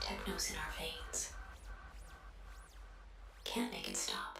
Techno's in our veins. Can't make it stop.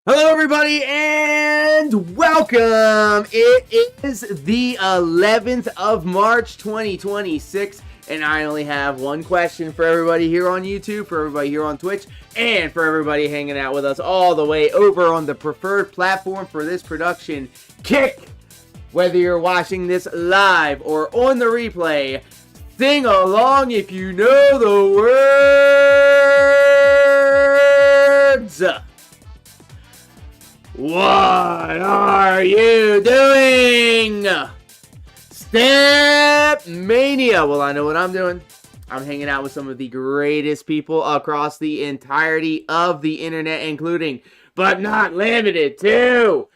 Hello, everybody, and welcome. It is the 11th of March, 2026, and I only have one question for everybody here on YouTube, for everybody here on Twitch, and for everybody hanging out with us all the way over on the preferred platform for this production, Kick. Whether you're watching this live or on the replay, sing along if you know the words. What are you doing? StepMANIA. Well, I know what I'm doing. I'm hanging out with some of the greatest people across the entirety of the internet, including, but not limited to,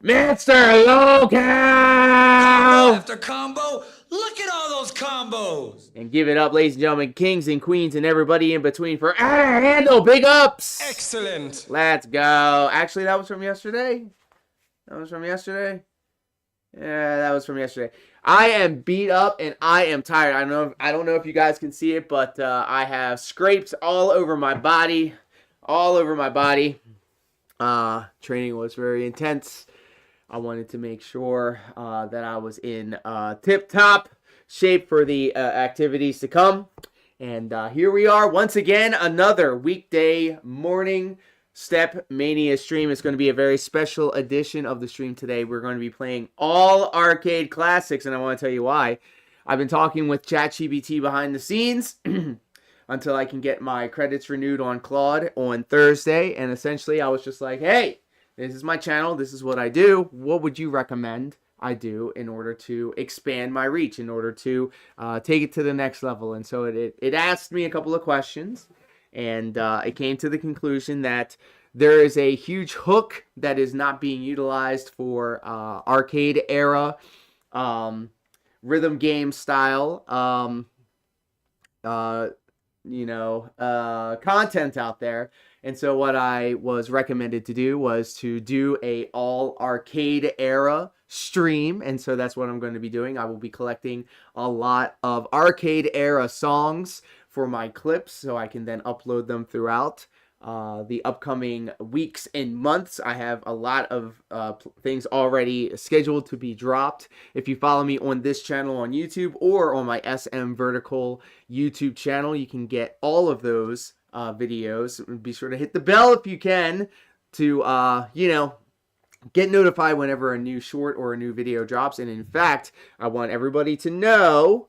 Mr. Local! Combo after combo. Look at all those combos. And give it up, ladies and gentlemen, kings and queens and everybody in between for Handle Big Ups! Excellent. Let's go. Actually, that was from yesterday. Yeah, that was from yesterday. I am beat up and I am tired. I don't know if you guys can see it, but I have scrapes all over my body. Training was very intense. I wanted to make sure that I was in tip-top shape for the activities to come. And here we are once again, another weekday morning StepMANIA stream. It's going to be a very special edition of the stream today. We're going to be playing all arcade classics, and I want to tell you why. I've been talking with ChatGPT behind the scenes until I can get my credits renewed on Claude on Thursday, and essentially I was just like, hey, this is my channel. This is what I do. What would you recommend I do in order to expand my reach, in order to take it to the next level? And so it asked me a couple of questions, and it came to the conclusion that there is a huge hook that is not being utilized for arcade era rhythm game style content out there. And so what I was recommended to do was to do a all arcade era stream. And so that's what I'm going to be doing. I will be collecting a lot of arcade era songs for my clips so I can then upload them throughout the upcoming weeks and months. I have a lot of things already scheduled to be dropped. If you follow me on this channel on YouTube or on my SM Vertical YouTube channel, you can get all of those videos. Be sure to hit the bell if you can to, get notified whenever a new short or a new video drops. And in fact, I want everybody to know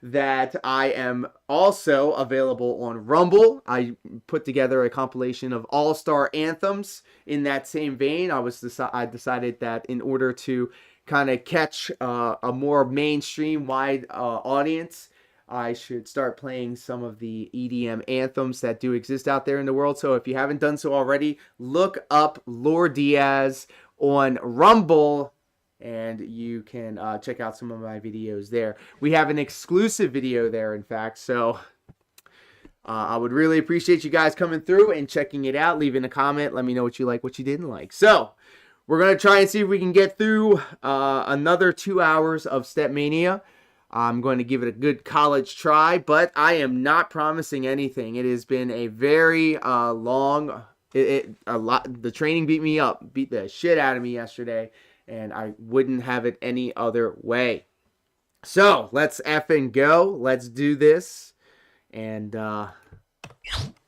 that I am also available on Rumble. I put together a compilation of all-star anthems in that same vein. I decided that in order to kind of catch a more mainstream wide audience, I should start playing some of the EDM anthems that do exist out there in the world. So if you haven't done so already, look up Lord Diaz on Rumble, and you can check out some of my videos there. We have an exclusive video there, in fact, so I would really appreciate you guys coming through and checking it out, leaving a comment, let me know what you like, what you didn't like. So we're going to try and see if we can get through another 2 hours of StepMANIA. I'm going to give it a good college try, but I am not promising anything. It has been a very long, the training beat the shit out of me yesterday, and I wouldn't have it any other way. So let's effing go. Let's do this. And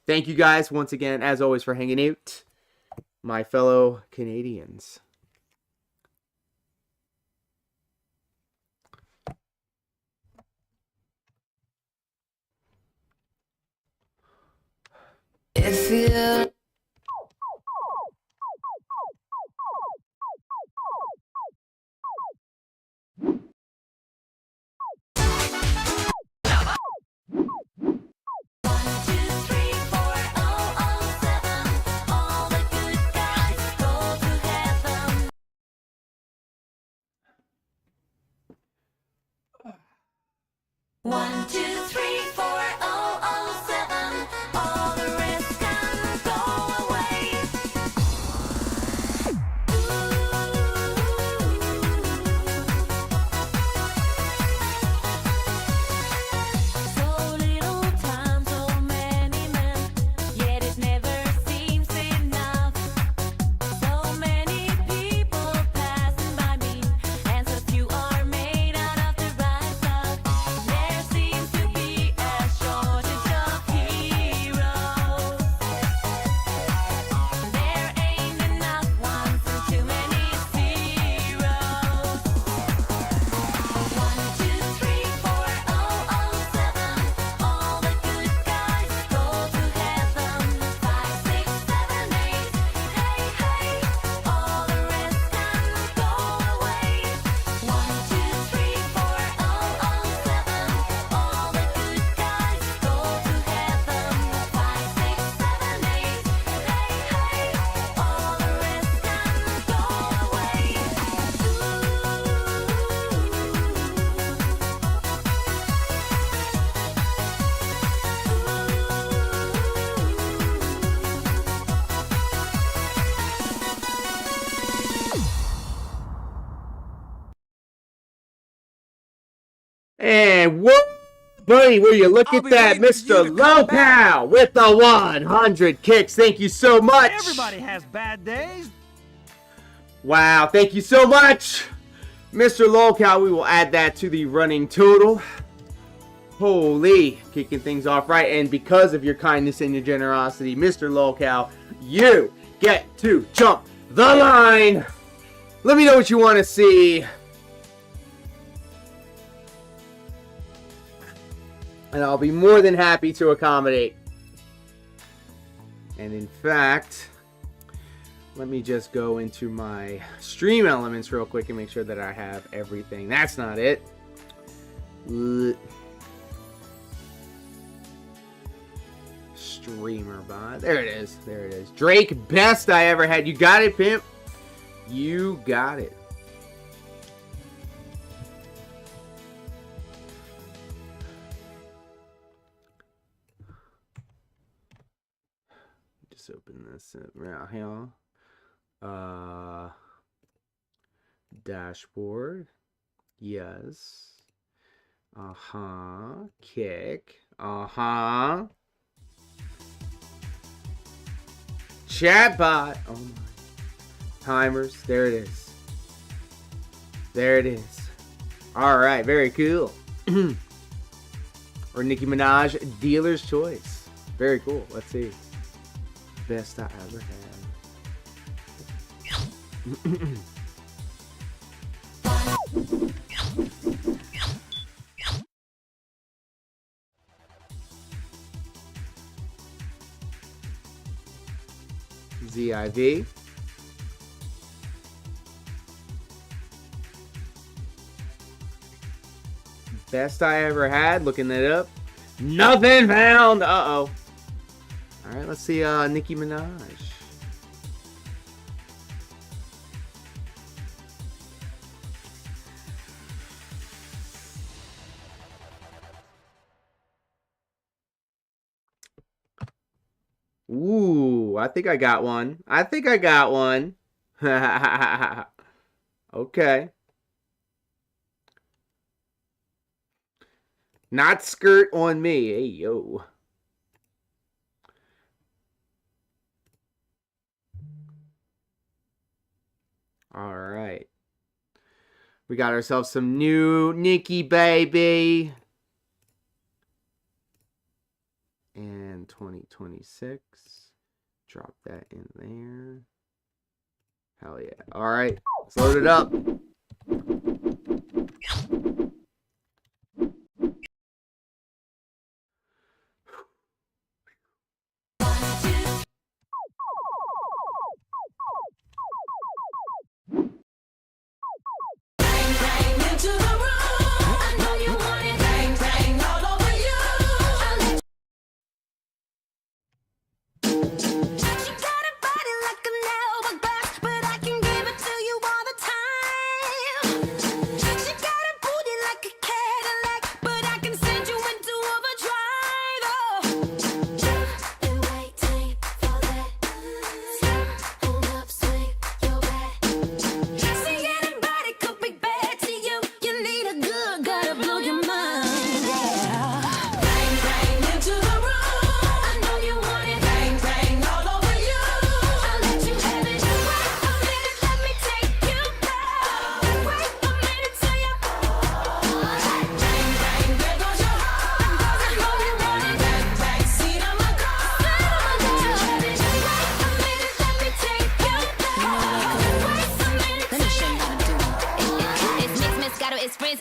thank you guys once again, as always, for hanging out, my fellow Canadians. If you One, two, three, four, oh, oh, seven. All the rest can go away. So little time, so many men, yet it never seems enough. So many people passing by me, and so few are made out of the right stuff. There seems to be a shortage of heroes. There ain't enough ones and too many zeros. 1, 2, 3, 4, oh, oh, 7. All the good guys go to heaven. 5, 6, 7, 8. Hey, hey, all the rest can go away. 1, 2, 3, 4, oh, oh, 7. All the good guys go to heaven. 5, 6, 7, 8. Hey, hey, all the rest can go away. And whoa, buddy, will you look I'll at be that, waiting for you Mr. to come back. Lowcow with the 100 kicks. Thank you so much. Everybody has bad days. Wow, thank you so much, Mr. Lowcow. We will add that to the running total. Holy, kicking things off right. And because of your kindness and your generosity, Mr. Lowcow, you get to jump the line. Let me know what you want to see. And I'll be more than happy to accommodate. And in fact, let me just go into my stream elements real quick and make sure that I have everything. That's not it. Streamer bot. There it is. There it is. Drake, best I ever had. You got it, pimp. You got it. Just open this up right here. Dashboard. Yes. Kick. Chatbot. Oh my. Timers. There it is. There it is. Alright, very cool. Or Nicki Minaj, dealer's choice. Very cool. Let's see. Best I ever had. ZIV. Best I ever had. Looking it up. Nothing found. Uh-oh. All right, let's see Nicki Minaj. Ooh, I think I got one. I think I got one. Okay. Not skirt on me. Hey, yo. All right. We got ourselves some new Nicki, baby. And 2026. Drop that in there. Hell yeah. All right. Let's load it up.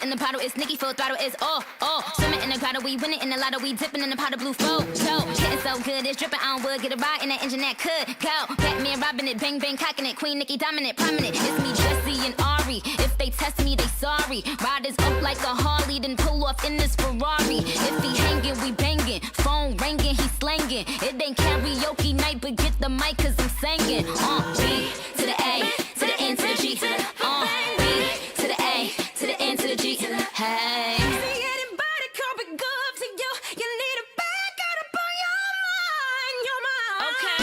In the bottle, it's Nicki full throttle, it's swimming in the grotto, we winning in the lotto, we dipping in the pot of blue photo. Hitting so good, it's dripping on wood, get a ride in that engine that could go. Batman robbing it, bang bang cocking it, Queen Nicki dominant, prominent. It's me, Jesse and Ari. If they test me, they sorry. Riders up like a Harley, then pull off in this Ferrari. If he hanging, we banging. Phone ringing, he slanging. It ain't karaoke night, but get the mic 'cause I'm singing. B to the A, to the N to the G, to the B to the A, to the N to the G, to the hey. See anybody come be good to you? You need a back out up on your mind, your mind. Okay.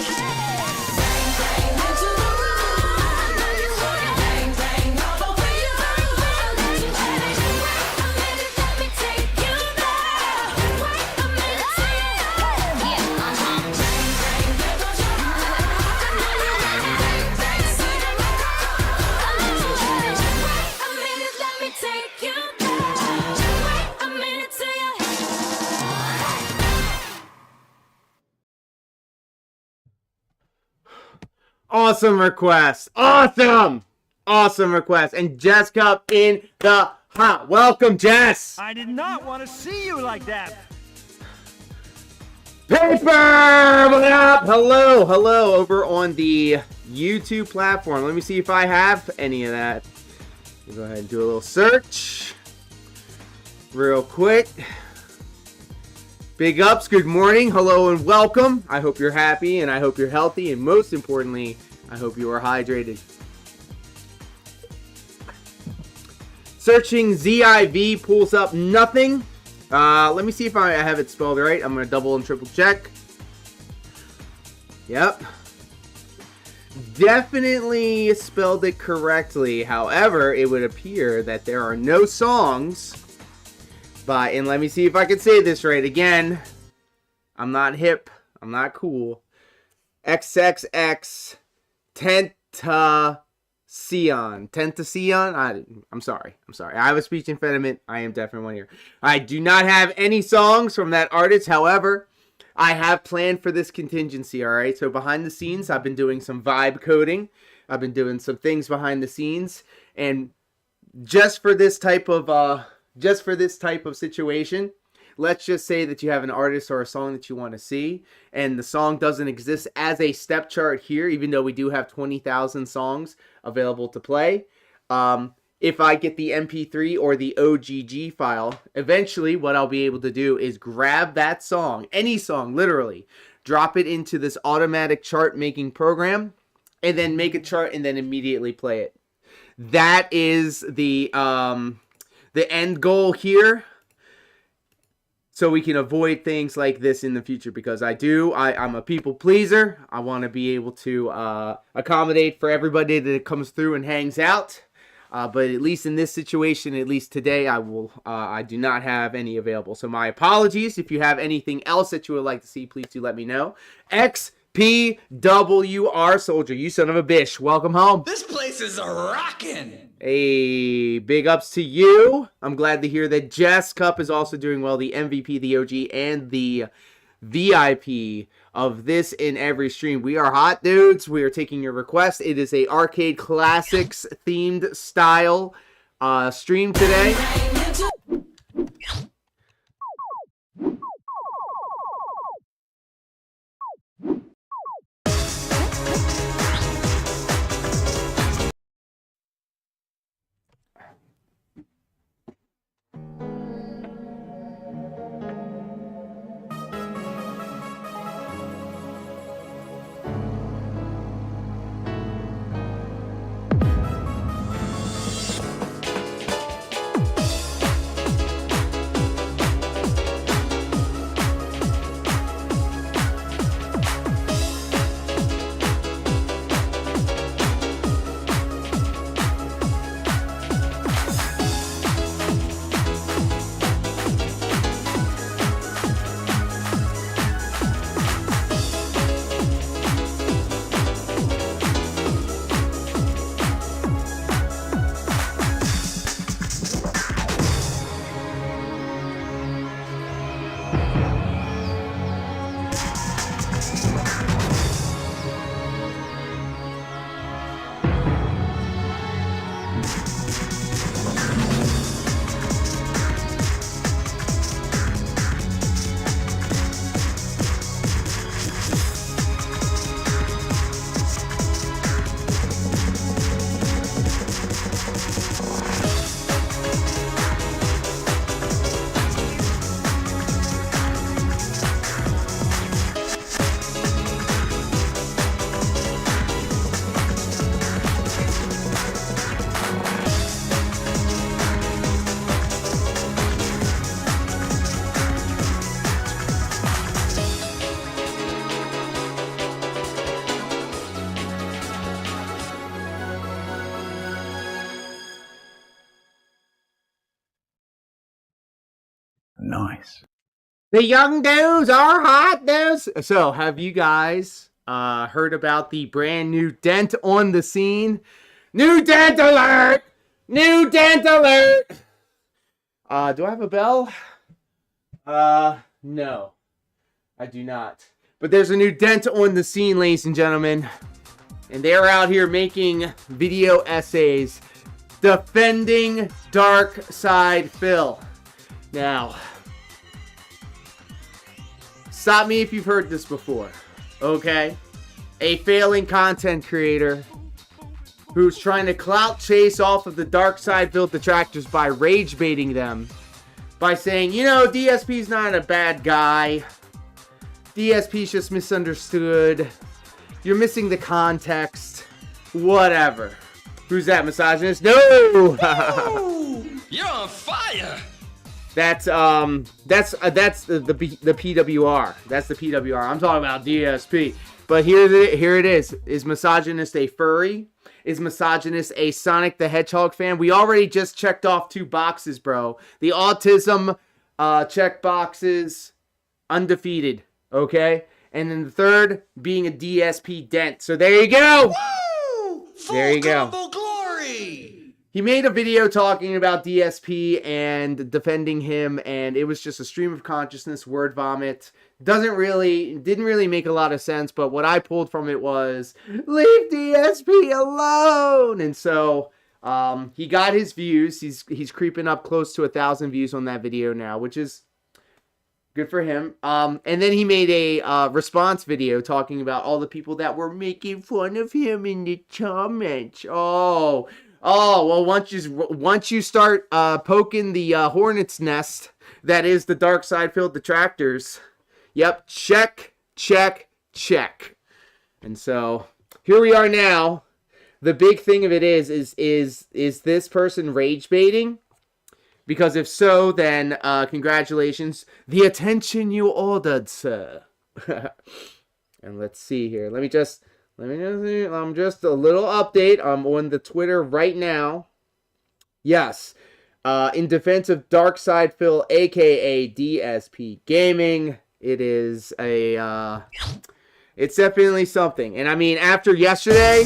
Bang bang into the room. I know you want it. Bang bang all over you. I'll let you have it. Wait a minute, let me take you there. Wait a minute, yeah, Bang bang, there goes your heart. I know you want it. Bang bang, see them go. I'll let you have it. Wait a minute, let me take you there. Wait a minute till you. Awesome request. Awesome. Awesome request. And Jess Cup in the hot. Welcome, Jess. I did not want to see you like that. Paper! What up? Hello. Hello over on the YouTube platform. Let me see if I have any of that. Let me go ahead and do a little search real quick. Big ups, good morning, hello and welcome. I hope you're happy and I hope you're healthy, and most importantly, I hope you are hydrated. Searching ZIV pulls up nothing. Let me see if I have it spelled right. I'm going to double and triple check. Yep. Definitely spelled it correctly. However, it would appear that there are no songs by, and let me see if I can say this right again. I'm not hip. I'm not cool. XXX Tentacion. Tentacion? I'm sorry. I have a speech impediment. I am deaf in one ear. I do not have any songs from that artist. However, I have planned for this contingency, alright? So behind the scenes, I've been doing some vibe coding. I've been doing some things behind the scenes. And just for this type of situation, let's just say that you have an artist or a song that you want to see, and the song doesn't exist as a step chart here, even though we do have 20,000 songs available to play. If I get the MP3 or the OGG file, eventually what I'll be able to do is grab that song, any song, literally, drop it into this automatic chart making program, and then make a chart and then immediately play it. That is the end goal here, so we can avoid things like this in the future, because I'm a people pleaser. I want to be able to accommodate for everybody that comes through and hangs out. But at least in this situation, at least today, I do not have any available. So my apologies. If you have anything else that you would like to see, please do let me know. XPWR Soldier, you son of a bitch. Welcome home. This place is rocking. Hey, big ups to you. I'm glad to hear that Jess Cup is also doing well. The MVP, the OG, and the VIP of this in every stream. We are hot dudes. We are taking your request. It is a arcade classics themed style stream today. Nice. The young dudes are hot dudes. So, have you guys heard about the brand new dent on the scene? New dent alert! New dent alert! Do I have a bell? No. I do not. But there's a new dent on the scene, ladies and gentlemen. And they're out here making video essays defending Dark Side Phil. Now, stop me if you've heard this before, okay? A failing content creator who's trying to clout chase off of the Dark Side Phil detractors by rage baiting them, by saying, you know, DSP's not a bad guy. DSP's just misunderstood. You're missing the context. Whatever. Who's that, misogynist? No! You're on fire. That's the PWR. That's the PWR. I'm talking about DSP. But here it is. Is misogynist a furry? Is misogynist a Sonic the Hedgehog fan? We already just checked off 2 boxes, bro. The autism check boxes, undefeated. Okay? And then the third being a DSP dent. So there you go. Woo! There you go. Full combo glory. He made a video talking about DSP and defending him, and it was just a stream of consciousness, word vomit. Didn't really make a lot of sense, but what I pulled from it was, leave DSP alone! And so, he got his views. He's creeping up close to 1,000 views on that video now, which is Good for him. And then he made a response video talking about all the people that were making fun of him in the comments. Oh, well, once you start poking the hornet's nest that is the Dark Side Field detractors, yep, check. And so here we are now. The big thing of it is this person rage baiting? Because if so, then congratulations. The attention you ordered, sir. And let's see here. Let me just I'm just a little update. I'm on the Twitter right now. Yes. In defense of Dark Side Phil, aka DSP Gaming, it is a it's definitely something. And I mean, after yesterday,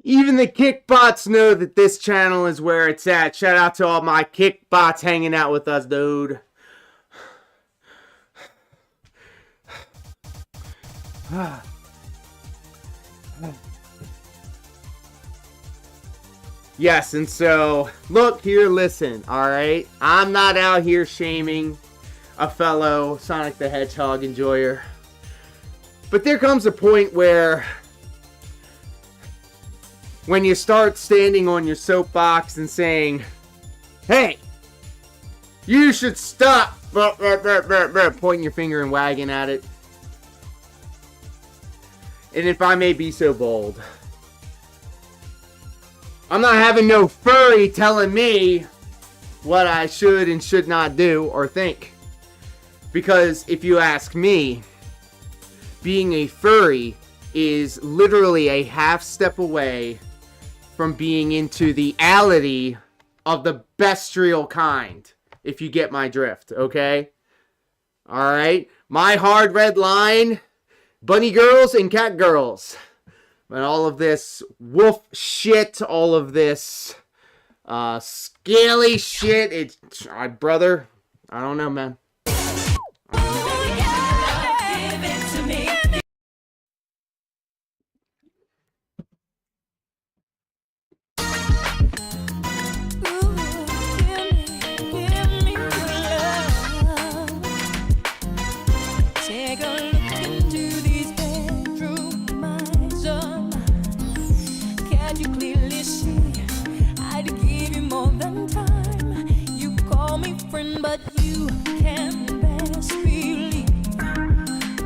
even the kickbots know that this channel is where it's at. Shout out to all my kickbots hanging out with us, dude. Yes, and so, look here, listen, alright? I'm not out here shaming a fellow Sonic the Hedgehog enjoyer. But there comes a point where when you start standing on your soapbox and saying, hey, you should stop, pointing your finger and wagging at it. And if I may be so bold, I'm not having no furry telling me what I should and should not do or think. Because if you ask me, being a furry is literally a half step away from being into the ality of the bestial kind, if you get my drift, okay? Alright? My hard red line, bunny girls and cat girls. And all of this wolf shit, all of this scaly shit, it's, brother, I don't know, man. Take a look into these bedroom eyes. Can't you clearly see? I'd give you more than time. You call me friend, but you can best believe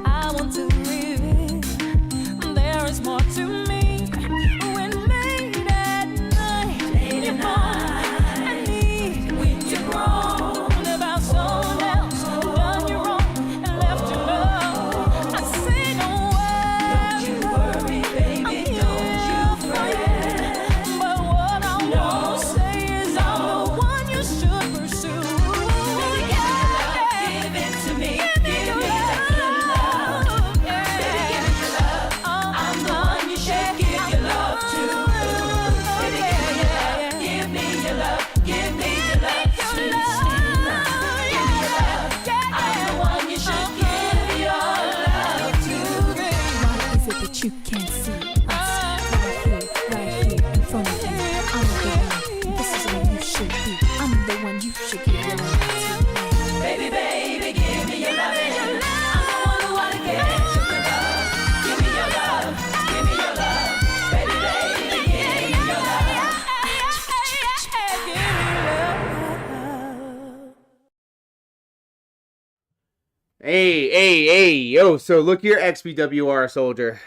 I want to live it. There is more to me. When late at night, you're born. I need when you're grown about someone else, done you wrong. Hey, yo, so look here, XBWR soldier.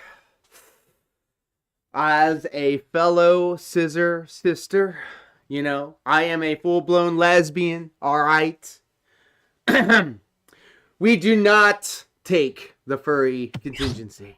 As a fellow scissor sister, you know, I am a full-blown lesbian, alright? We do not take the furry contingency.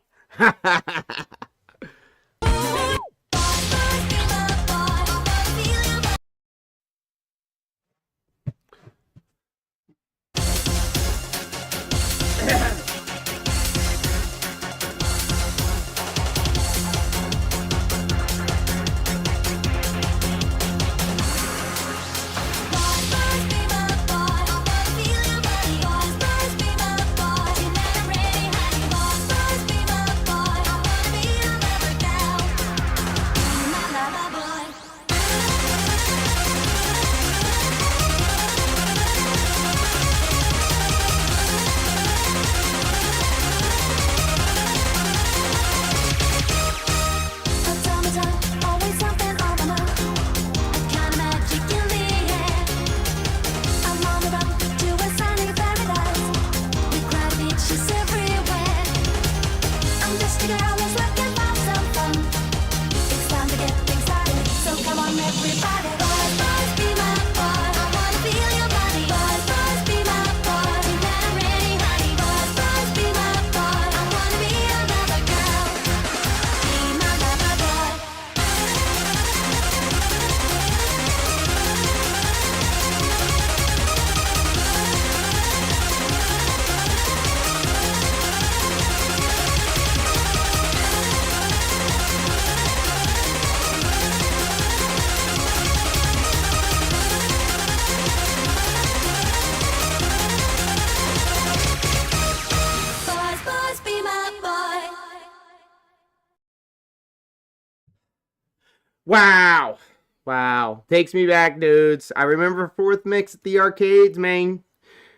Wow. Takes me back, dudes. I remember fourth mix at the arcades, man.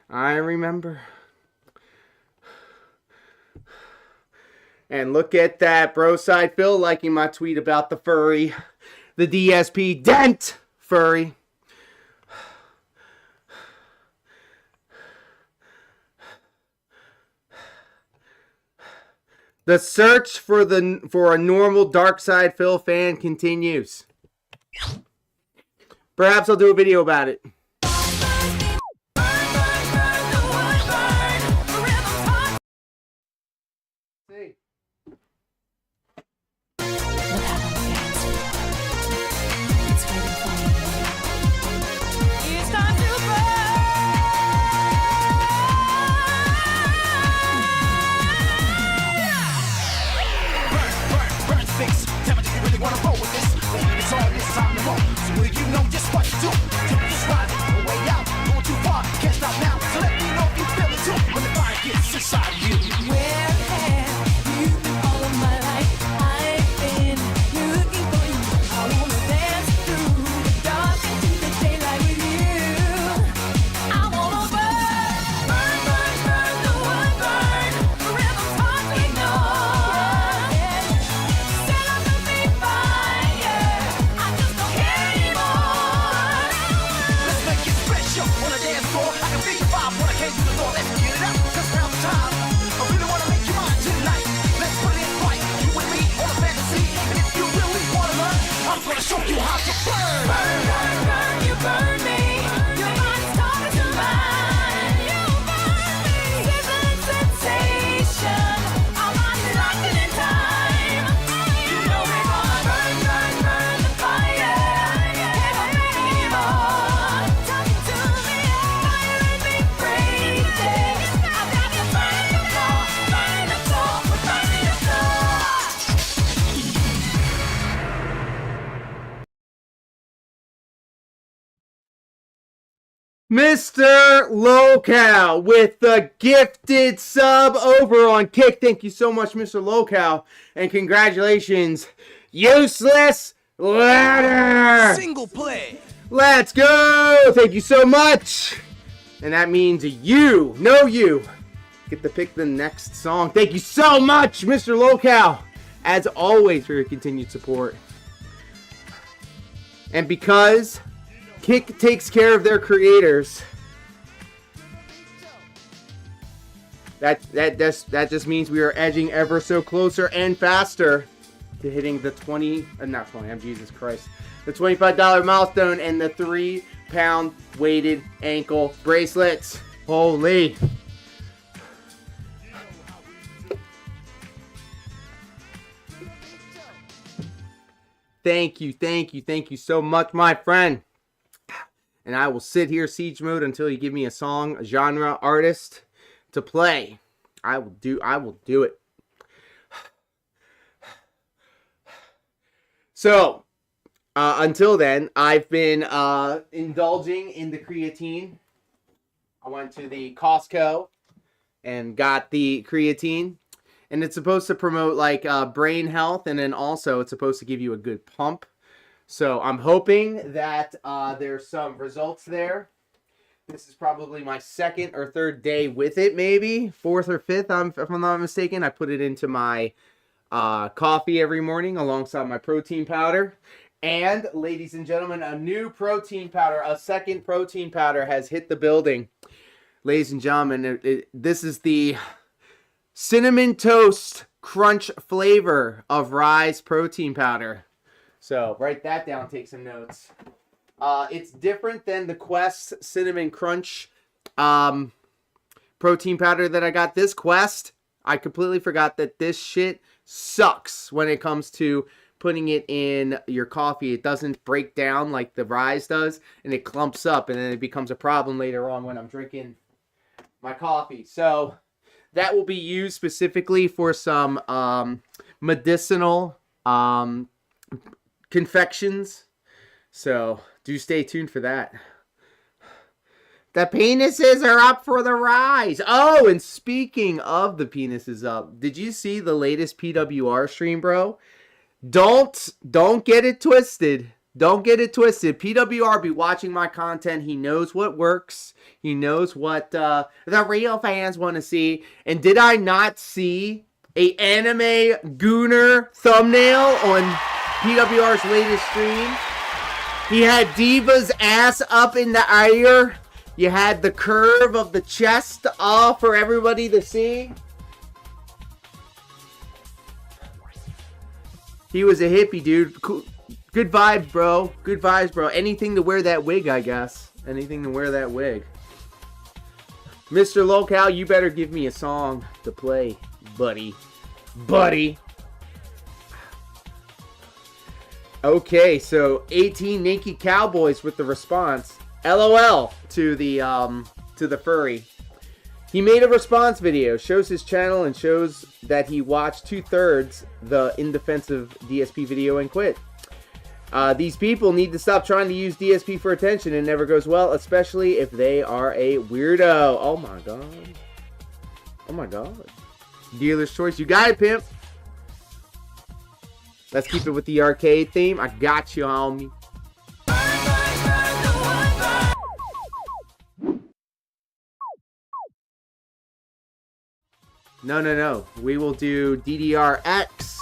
I remember. And look at that, bro side Phil liking my tweet about the furry. The DSP Dent furry. The search for a normal Dark Side Phil fan continues. Perhaps I'll do a video about it. See. Look out on the dance floor. It's waiting for you. It's time to Burn, fix. Tell me, do you really want to roll with this? Baby, it's all this time to roll. So will you know just what to do? Take this ride, way out, going too far, can't stop now. So let me know if you feel it too. When the fire gets inside you. Where have you been all of my life? I've been looking for you. I wanna dance through the dark into the daylight with you. I wanna burn the wood, burn. The rhythm's hard to ignore. Set up the beat fire. I just don't care anymore. Let's make it special on the dance floor. I can feel your vibe when I came through the door. Let's get it out, 'cause now's the time. I really wanna make you mine tonight. Let's put it right, you and me on a fantasy. And if you really wanna learn, I'm gonna show you how to burn. Burn, you burn me. Your body's talking to mine. You burn me. Sizzling sensation. Our bodies are locked in time. You know we're gonna burn the fire. Can't wait anymore. Talking to me, firing me crazy. I've got you burning the floor, burning the floor, we're burning the floor. Mr. Locale with the gifted sub over on Kick. Thank you so much, Mr. Locale. And congratulations, Useless Ladder. Single play. Let's go. Thank you so much. And that means you get to pick the next song. Thank you so much, Mr. Locale, as always, for your continued support. And because Kick takes care of their creators, That just means we are edging ever so closer and faster to hitting the not 20, I'm Jesus Christ, the $25 milestone and the 3-pound weighted ankle bracelets. Holy. Thank you so much, my friend. And I will sit here siege mode until you give me a song, a genre, artist to play. I will do it. So, until then, I've been indulging in the creatine. I went to the Costco and got the creatine. And it's supposed to promote like brain health, and then also it's supposed to give you a good pump. So I'm hoping that there's some results there. This is probably my second or third day with it, maybe fourth or fifth. If I'm not mistaken. I put it into my coffee every morning alongside my protein powder. And ladies and gentlemen, a new protein powder, a second protein powder has hit the building. Ladies and gentlemen, this is the Cinnamon Toast Crunch flavor of Rise protein powder. So write that down, take some notes. It's different than the Quest Cinnamon Crunch protein powder that I got. This Quest, I completely forgot that this shit sucks when it comes to putting it in your coffee. It doesn't break down like the Rise does, and it clumps up, and then it becomes a problem later on when I'm drinking my coffee. So that will be used specifically for some medicinal confections. So do stay tuned for that. The penises are up for the rise. Oh, and speaking of the penises up, did you see the latest PWR stream, bro? Don't get it twisted. Don't get it twisted. PWR be watching my content. He knows what works. He knows what the real fans want to see. And did I not see a anime gooner thumbnail on PWR's latest stream? He had Diva's ass up in the air. You had the curve of the chest all for everybody to see. He was a hippie, dude. Cool. Good vibes, bro. Good vibes, bro. Anything to wear that wig, I guess. Anything to wear that wig. Mr. Locale, you better give me a song to play, buddy. Buddy. Okay, so 18 Naked Cowboys with the response. LOL to the furry. He made a response video, shows his channel, and shows that he watched 2/3 the In Defense of DSP video and quit. These people need to stop trying to use DSP for attention. It never goes well, especially if they are a weirdo. Oh my god. Oh my god. Dealer's choice. You got it, pimp. Let's keep it with the arcade theme. I got you, homie. No. We will do DDRX.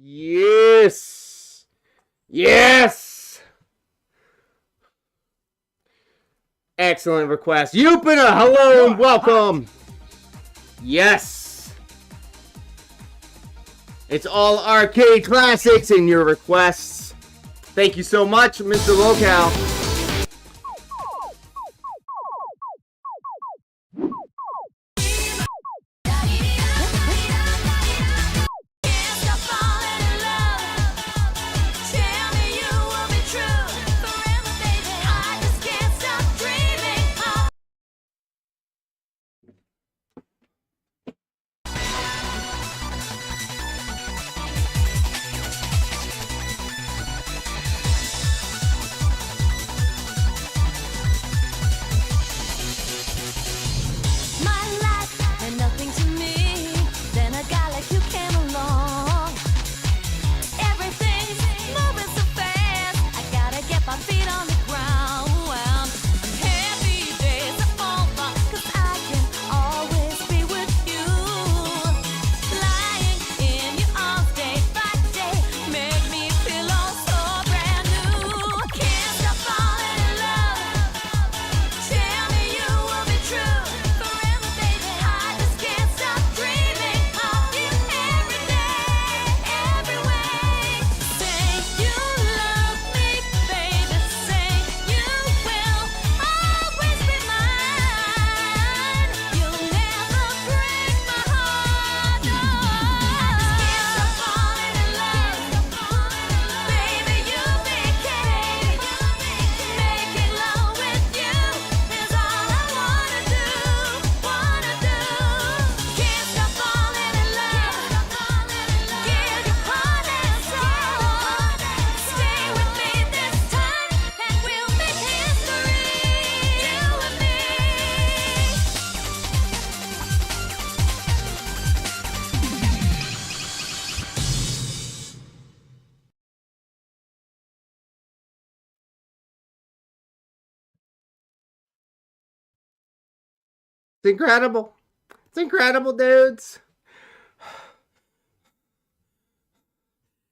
Yes. Yes. Excellent request. Yupina, hello and welcome. Yes. It's all arcade classics in your requests. Thank you so much, Mr. Locale. It's incredible. It's incredible, dudes.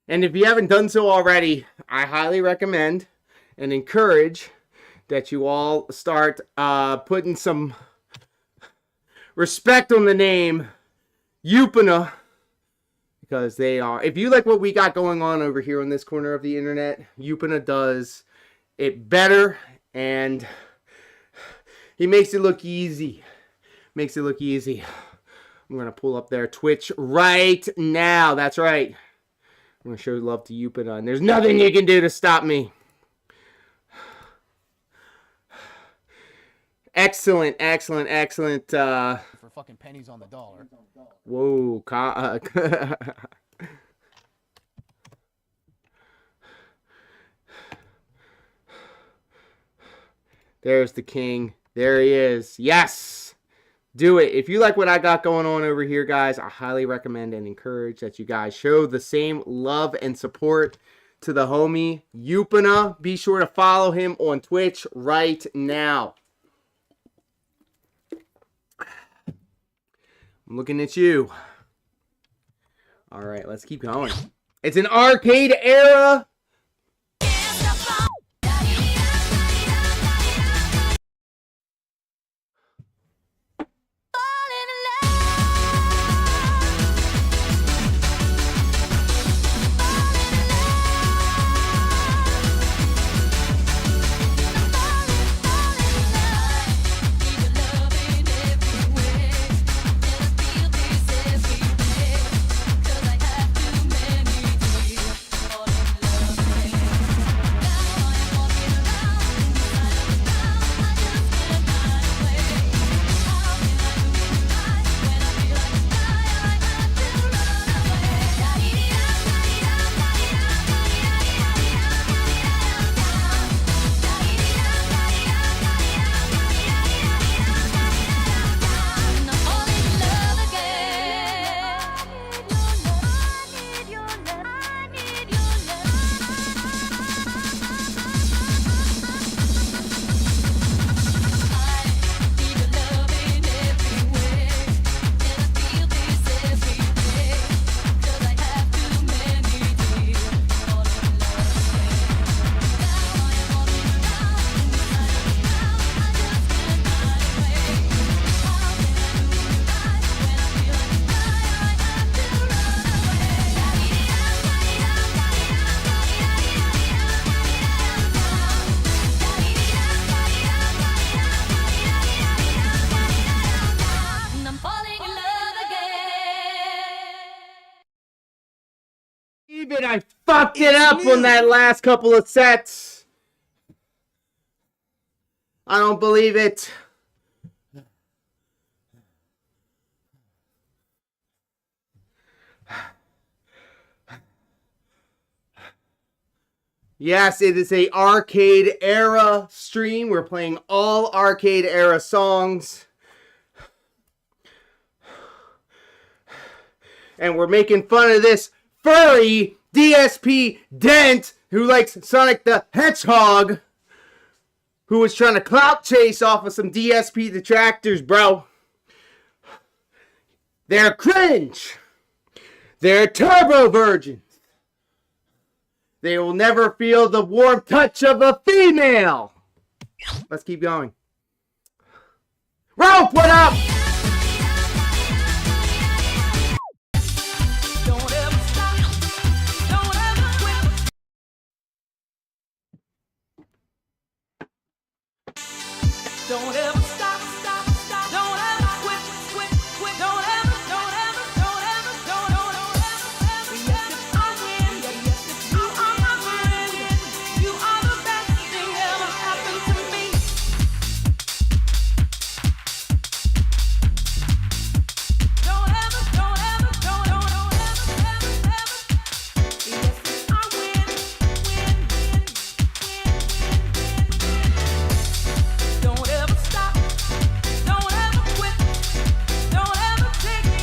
And if you haven't done so already, I highly recommend and encourage that you all start putting some respect on the name Yupina, because they are, if you like what we got going on over here on this corner of the internet, Yupina does it better, and he makes it look easy. Makes it look easy. I'm going to pull up their Twitch right now. That's right. I'm going to show love to Yupina, and there's nothing you can do to stop me. Excellent, excellent, excellent. For fucking pennies on the dollar. Whoa. There's the king. There he is. Yes. Do it. If you like what I got going on over here, guys, I highly recommend and encourage that you guys show the same love and support to the homie Yupina. Be sure to follow him on Twitch right now. I'm looking at you. All right, let's keep going. It's an arcade era. believe it. I fucked it up on that last couple of sets. I don't believe it. Yes, it is a arcade era stream. We're playing all arcade era songs. And we're making fun of this furry DSP Dent who likes Sonic the Hedgehog, who was trying to clout chase off of some DSP detractors, bro. They're cringe. They're turbo virgins. They will never feel the warm touch of a female. Let's keep going. Rope, what up? Don't ever stop. Don't ever quit. Don't ever stop. Don't ever quit. Don't ever. Yes, if I win. Yes, if you are my friend. You are the best thing ever happened to me. Don't ever. Yes, if I win. Don't ever stop. Don't ever quit. Don't ever take me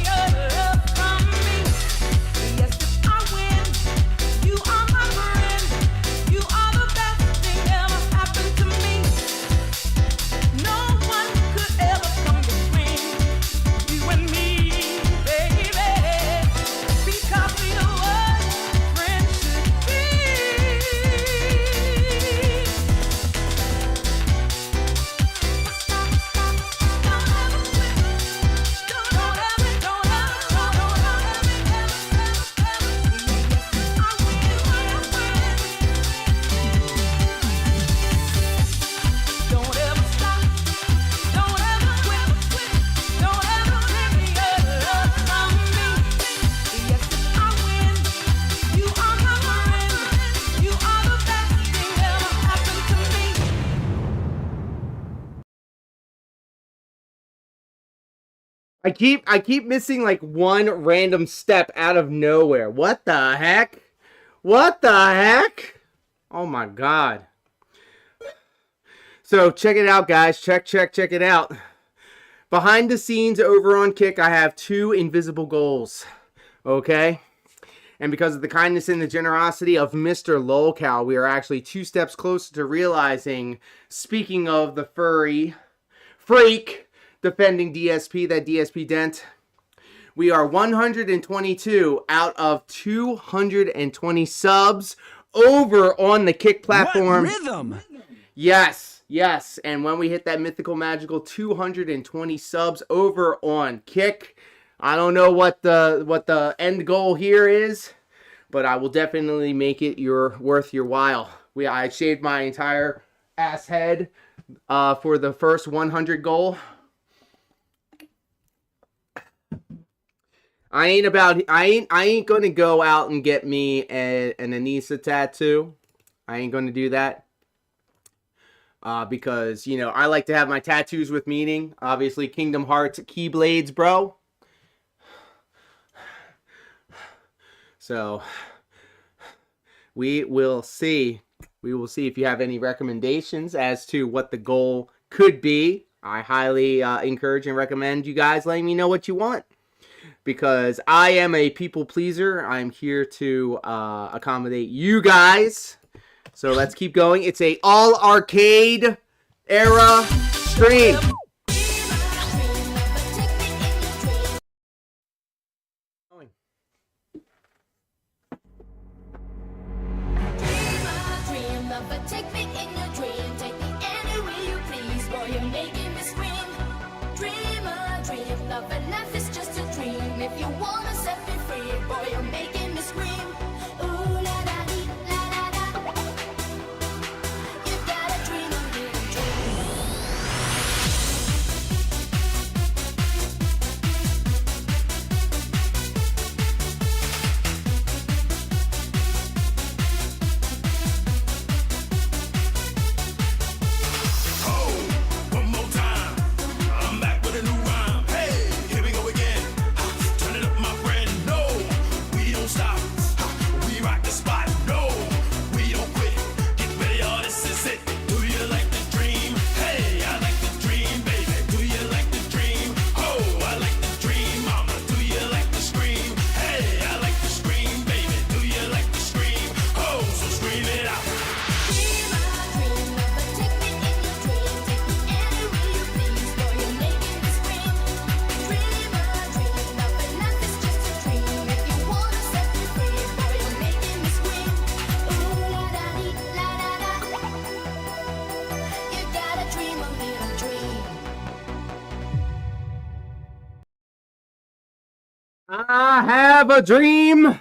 from me. Yes, if I win, you are my friend. You are the best thing ever happened to me. No one could ever come between you and me, baby. Because we know what friends should be. I keep missing like one random step out of nowhere. What the heck? What the heck? Oh my god. So check it out, guys. Check it out. Behind the scenes over on Kick, I have 2 invisible goals. Okay? And because of the kindness and the generosity of Mr. Lolcow, we are actually 2 steps closer to realizing, speaking of the furry freak defending DSP, that DSP Dent, we are 122 out of 220 subs over on the Kick platform. What rhythm? Yes. And when we hit that mythical, magical 220 subs over on Kick, I don't know what the end goal here is, but I will definitely make it worth your while. I shaved my entire ass head for the first 100 goal. I ain't gonna go out and get me an Anissa tattoo. I ain't gonna do that. Because, you know, I like to have my tattoos with meaning. Obviously, Kingdom Hearts Keyblades, bro. So, we will see. We will see if you have any recommendations as to what the goal could be. I highly encourage and recommend you guys letting me know what you want. Because I am a people pleaser. I'm here to accommodate you guys. So let's keep going. It's a all arcade era stream. Take me in your dream, take me anywhere you please, boy, you're making me scream. Dream, lover, life is just a dream. If you wanna set me free, boy, you're making me scream. Ooh la la dee, la la la. You gotta dream a little dream. I have a dream.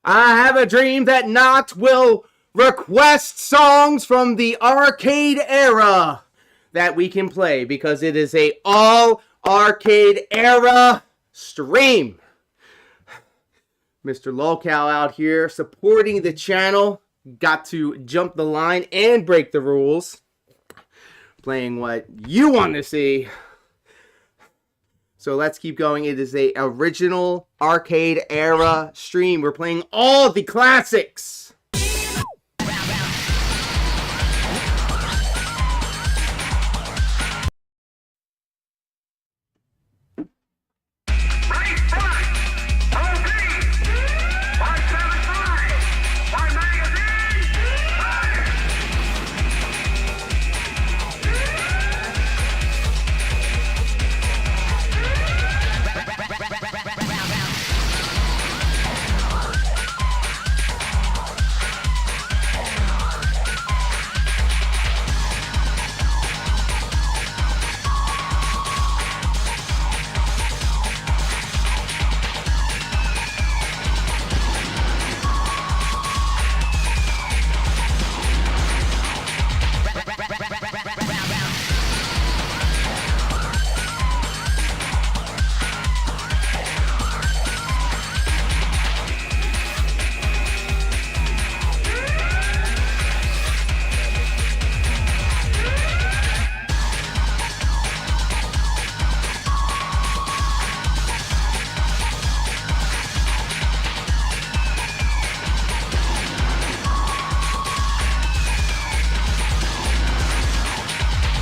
I have a dream that Not will request songs from the arcade era that we can play because it is a all arcade era stream. Mr. Lolcow out here supporting the channel. Got to jump the line and break the rules. Playing what you want to see. So let's keep going. It is a original arcade era stream. We're playing all the classics.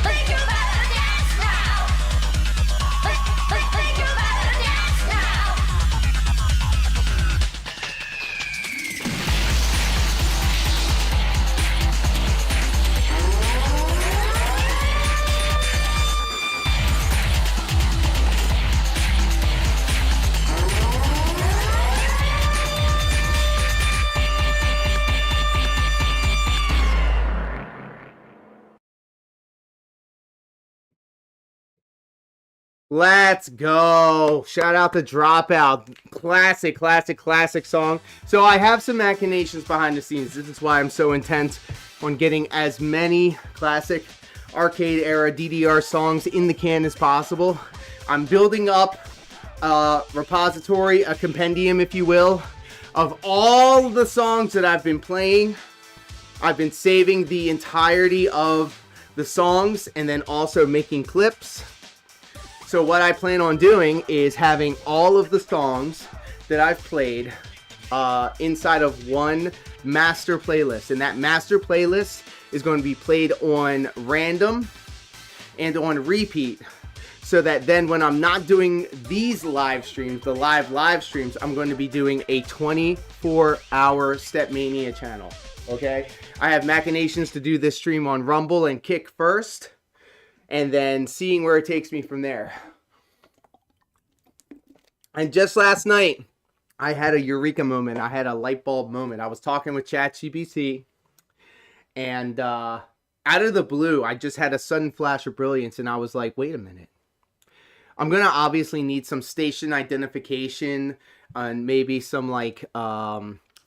Think you better dance now. Think you better dance now. Let's go. Shout out to Dropout. Classic song. So I have some machinations behind the scenes. This is why I'm so intent on getting as many classic arcade era DDR songs in the can as possible. I'm building up a repository, a compendium, if you will, of all the songs that I've been playing. I've been saving the entirety of the songs and then also making clips. So what I plan on doing is having all of the songs that I've played inside of one master playlist. And that master playlist is going to be played on random and on repeat. So that then when I'm not doing these live streams, the live streams, I'm going to be doing a 24-hour StepMANIA channel. Okay? I have machinations to do this stream on Rumble and Kick first. And then seeing where it takes me from there. And just last night, I had a eureka moment. I had a light bulb moment. I was talking with ChatGPT, and out of the blue, I just had a sudden flash of brilliance, and I was like, wait a minute. I'm going to obviously need some station identification and maybe some like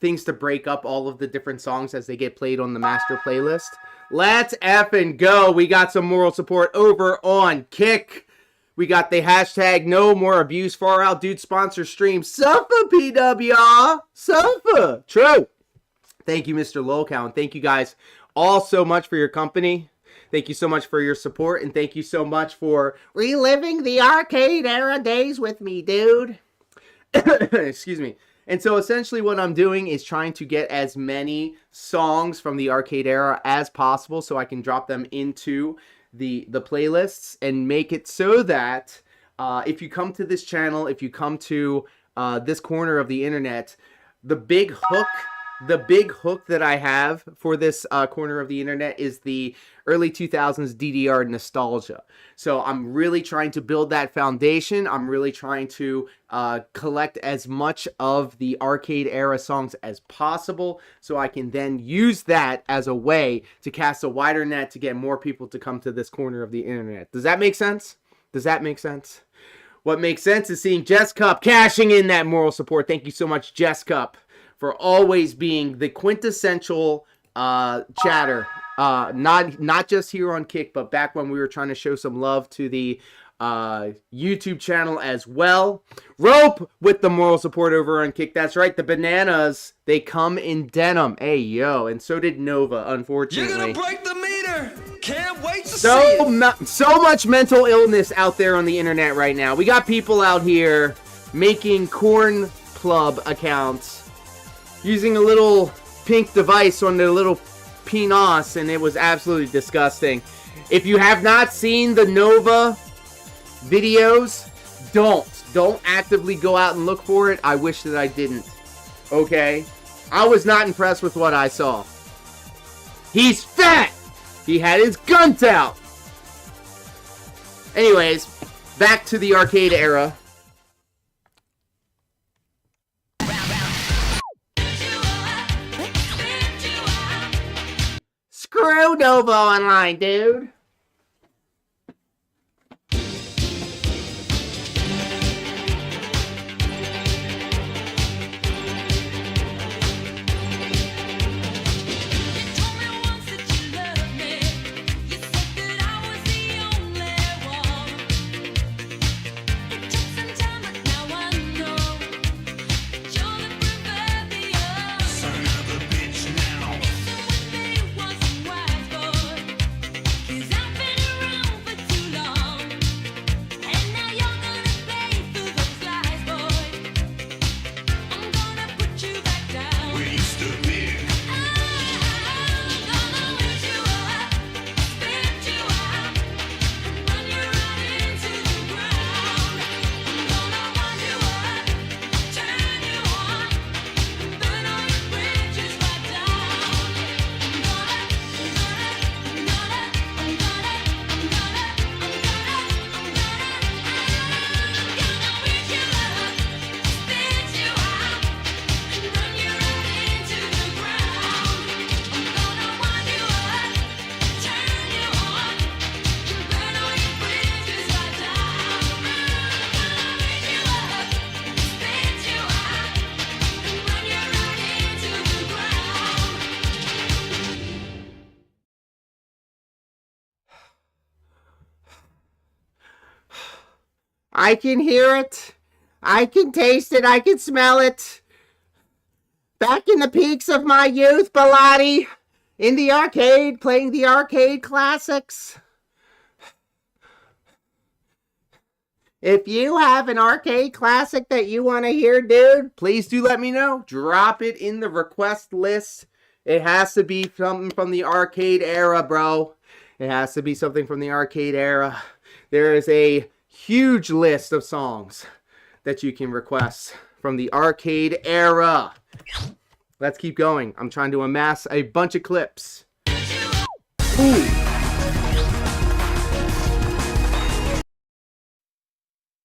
things to break up all of the different songs as they get played on the master playlist. Let's effing go. We got some moral support over on Kick. We got the hashtag no more abuse far out dude sponsor stream. Suffer PWR. Suffer. True. Thank you, Mr. Lolcow. And thank you guys all so much for your company. Thank you so much for your support. And thank you so much for reliving the arcade era days with me, dude. Excuse me. And so essentially what I'm doing is trying to get as many songs from the arcade era as possible so I can drop them into the playlists and make it so that if you come to this channel, if you come to this corner of the internet, the big hook that I have for this corner of the internet is the early 2000s DDR nostalgia. So I'm really trying to build that foundation. I'm really trying to collect as much of the arcade era songs as possible so I can then use that as a way to cast a wider net to get more people to come to this corner of the internet. Does that make sense? Does that make sense? what makes sense is seeing Jess Cup cashing in that moral support. Thank you so much, Jess Cup, for always being the quintessential chatter. Not just here on Kick, but back when we were trying to show some love to the YouTube channel as well. Rope with the moral support over on Kick. That's right, the bananas, they come in denim. Hey, yo, and so did Nova, unfortunately. You're gonna break the meter. Can't wait to see it. So much mental illness out there on the internet right now. We got people out here making corn club accounts using a little pink device on their little penis, and it was absolutely disgusting. If you have not seen the Nova videos, don't actively go out and look for it. I wish that I didn't. Okay? I was not impressed with what I saw. He's fat! He had his guns out! Anyways, back to the arcade era. Screw Nova Online, dude! I can hear it. I can taste it. I can smell it. Back in the peaks of my youth, Bilotti. In the arcade, playing the arcade classics. If you have an arcade classic that you want to hear, dude, please do let me know. Drop it in the request list. It has to be something from the arcade era, bro. It has to be something from the arcade era. There is a huge list of songs that you can request from the arcade era. Let's keep going. I'm trying to amass a bunch of clips. Ooh.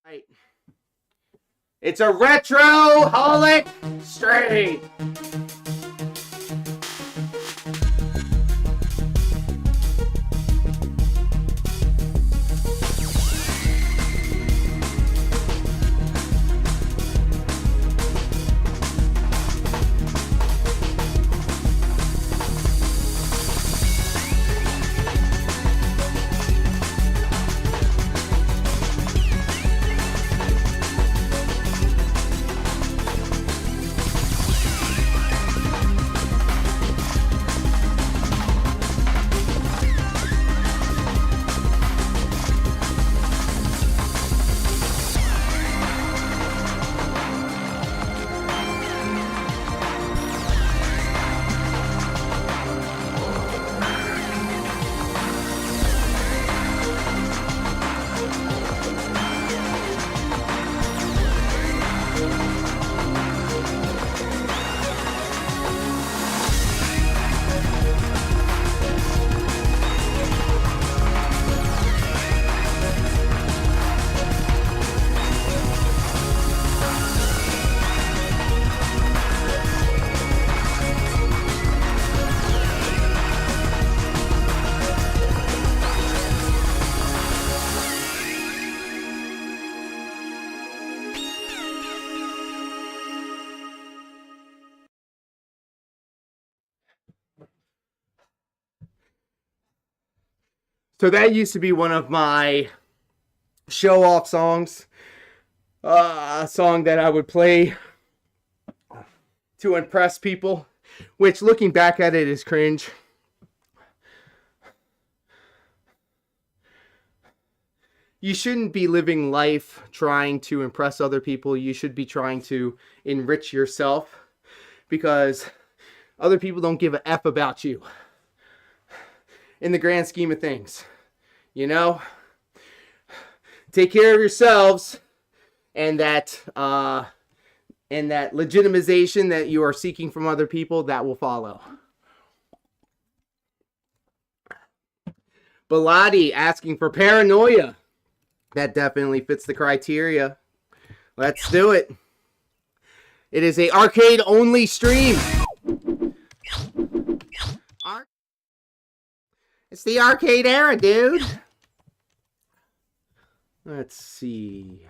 Right. It's a retro-holic stream. So that used to be one of my show-off songs. A song that I would play to impress people, which looking back at it is cringe. You shouldn't be living life trying to impress other people. You should be trying to enrich yourself, because other people don't give a F about you in the grand scheme of things. You know? Take care of yourselves, and that legitimization that you are seeking from other people, that will follow. Bilotti asking for Paranoia. That definitely fits the criteria. Let's do it. It is a arcade only stream. It's the arcade era, dude. Let's see.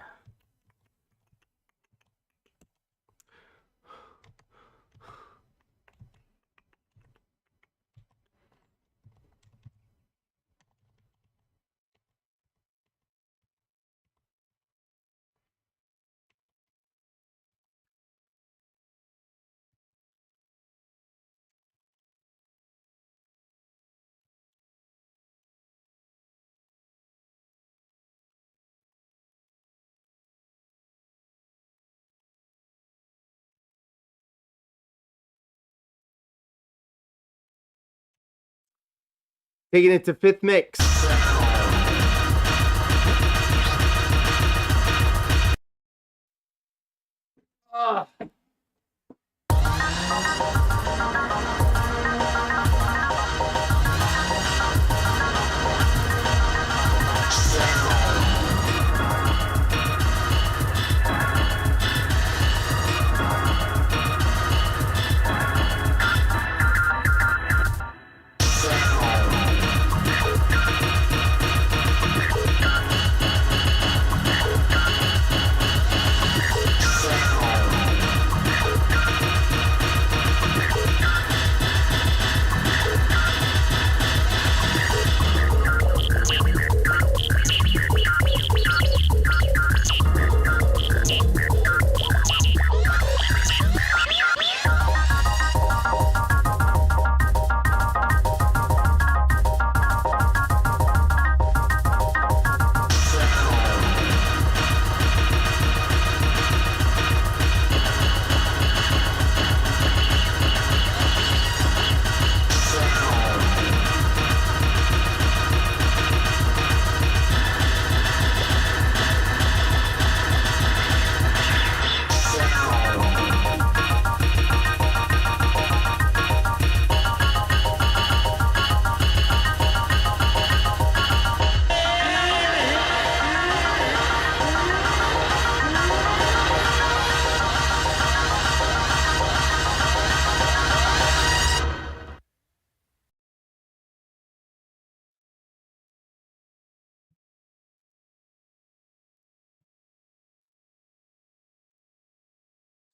Taking it to fifth mix.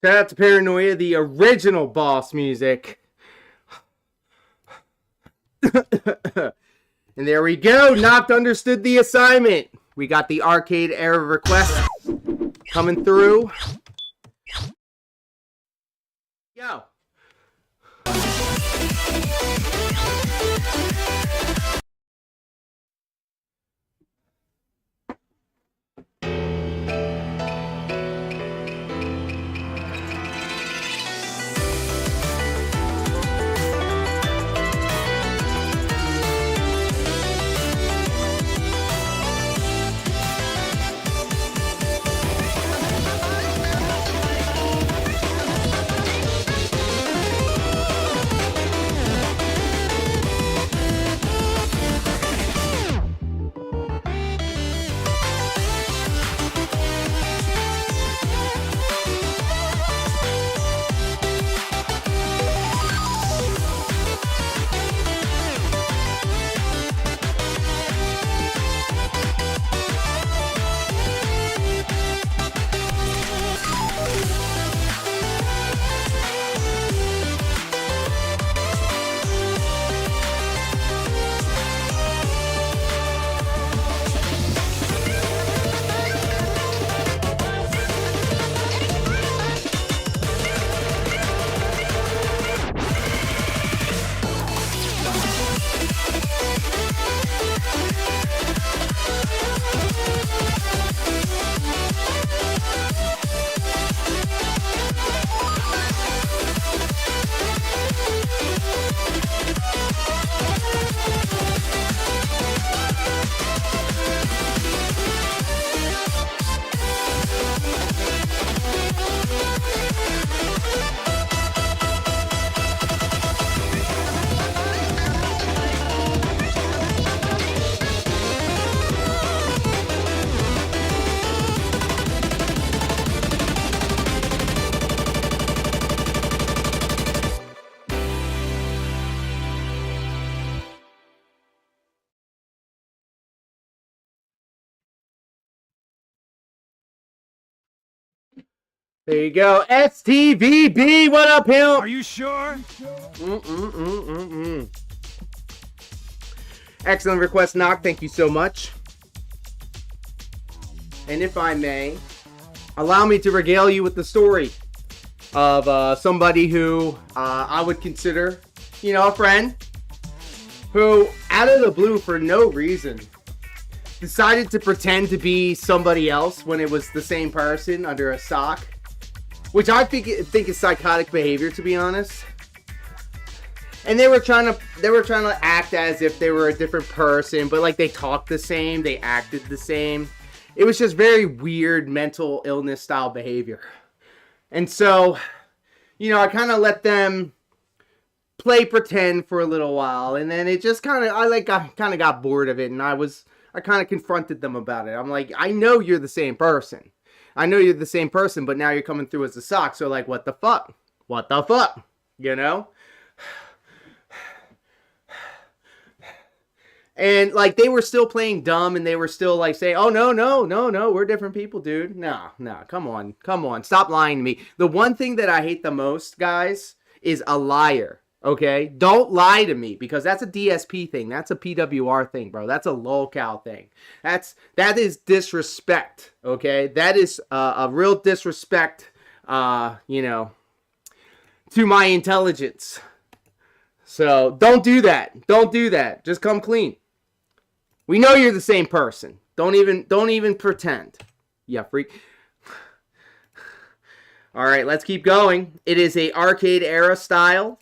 Shout out to Paranoia, the original boss music. And there we go. Knocked understood the assignment. We got the arcade era request coming through. Yo. There you go. STVB, what up, Are pimp? you sure? Excellent request, Knock. Thank you so much. And if I may, allow me to regale you with the story of somebody who I would consider, a friend, who, out of the blue, for no reason, decided to pretend to be somebody else when it was the same person under a sock, which I think is psychotic behavior, to be honest. And they were trying to act as if they were a different person, but like they talked the same, they acted the same. It was just very weird mental illness style behavior. And so, I kind of let them play pretend for a little while, and then it just kind of got bored of it, and I kind of confronted them about it. I'm like, I know you're the same person. But now you're coming through as a sock. So like, what the fuck? And like, they were still playing dumb, and they were still like saying, oh, no, we're different people, dude. No, come on. Stop lying to me. The one thing that I hate the most, guys, is a liar. Okay? Don't lie to me, because that's a DSP thing. That's a PWR thing, bro. That's a lolcow thing. That is disrespect. Okay? That is a real disrespect, to my intelligence. So don't do that. Just come clean. We know you're the same person. Don't even pretend. Yeah, freak. All right, let's keep going. It is a arcade era style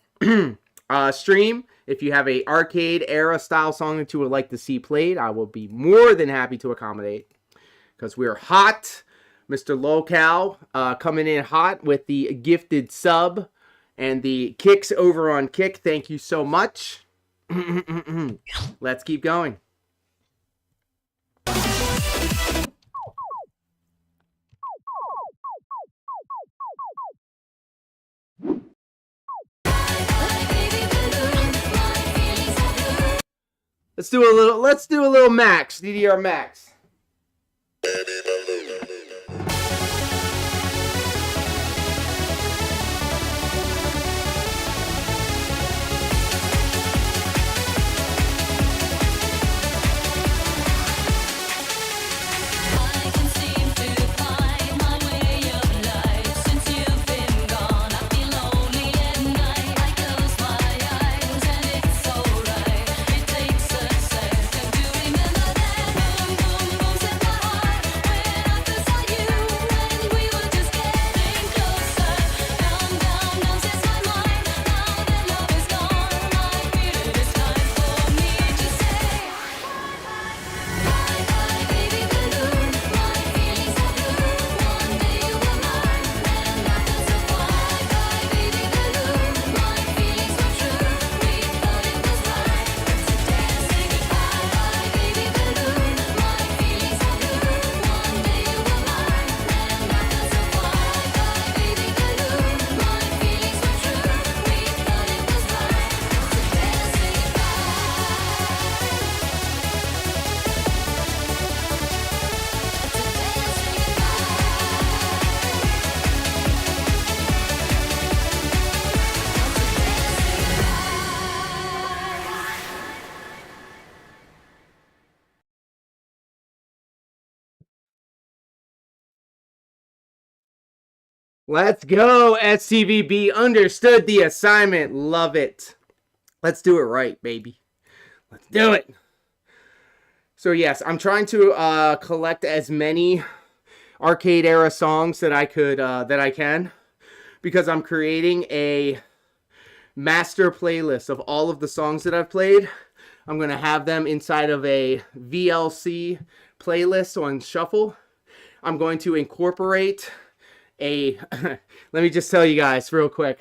stream. If you have a arcade era style song that you would like to see played, I will be more than happy to accommodate, because we're hot. Mr. Lolcow coming in hot with the gifted sub and the kicks over on Kick. Thank you so much. Let's keep going. Let's do a little Max, DDR Max. I can seem to find my way of life. Since you've been gone, I feel lonely at night. I close my eyes and it's alright. It takes a second to remember that boom, boom, boom set my heart when I first saw you. When we were just getting closer, down, down, down sets my mind. Now that love is gone, I feel it is time for me to say bye, bye, baby balloon. My feelings are blue. One day you were mine, and that was a bye, bye, baby balloon. My feelings were true. We thought it was right. Today I say goodbye, bye, baby balloon. My feelings are blue. One day you were mine, and that was a bye, bye, baby balloon. My feelings were true. We thought it was right. Today I say Let's go, STVB. Understood the assignment. Love it. Let's do it right, baby. Let's do it. So yes, I'm trying to collect as many arcade era songs that I can, because I'm creating a master playlist of all of the songs that I've played. I'm going to have them inside of a VLC playlist on shuffle. I'm going to incorporate let me just tell you guys real quick.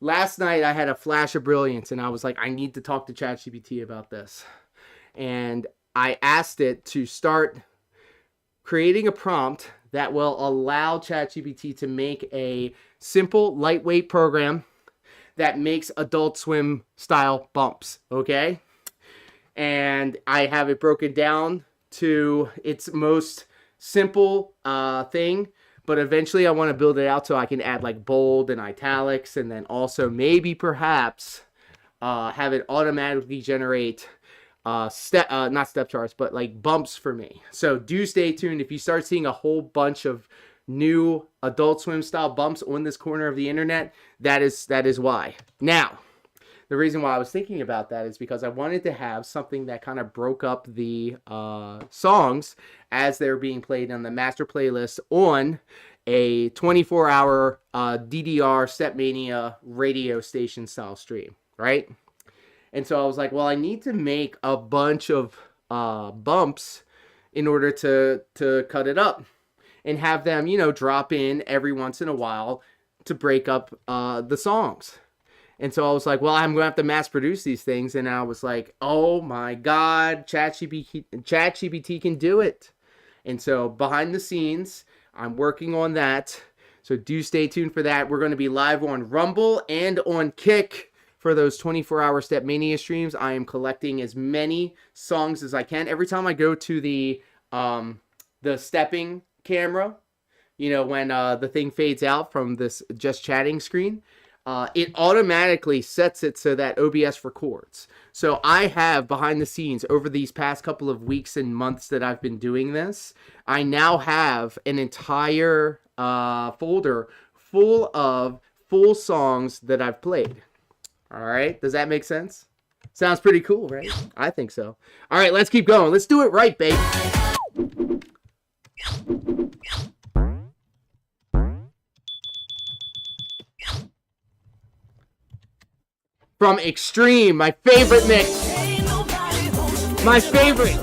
Last night I had a flash of brilliance, and I was like, I need to talk to ChatGPT about this. And I asked it to start creating a prompt that will allow ChatGPT to make a simple, lightweight program that makes Adult Swim style bumps, okay? And I have it broken down to its most simple thing, but eventually I want to build it out so I can add like bold and italics, and then also maybe perhaps have it automatically generate not step charts, but like bumps for me. So do stay tuned. If you start seeing a whole bunch of new Adult Swim style bumps on this corner of the internet, that is why. Now, the reason why I was thinking about that is because I wanted to have something that kind of broke up the songs as they're being played on the master playlist on a 24-hour DDR StepMANIA radio station style stream, right? And so I was like, well, I need to make a bunch of bumps in order to cut it up and have them, you know, drop in every once in a while to break up the songs. And so I was like, well, I'm going to have to mass produce these things. And I was like, oh my God, ChatGPT can do it. And so behind the scenes, I'm working on that. So do stay tuned for that. We're going to be live on Rumble and on Kick for those 24-hour StepMANIA streams. I am collecting as many songs as I can. Every time I go to the stepping camera, you know, when the thing fades out from this just chatting screen, it automatically sets it so that OBS records. So I have behind the scenes over these past couple of weeks and months that I've been doing this, I now have an entire folder full of full songs that I've played. All right, does that make sense? Sounds pretty cool, right? I think so. All right, let's keep going. Let's do it right, baby. From Extreme, my favorite mix. My favorite.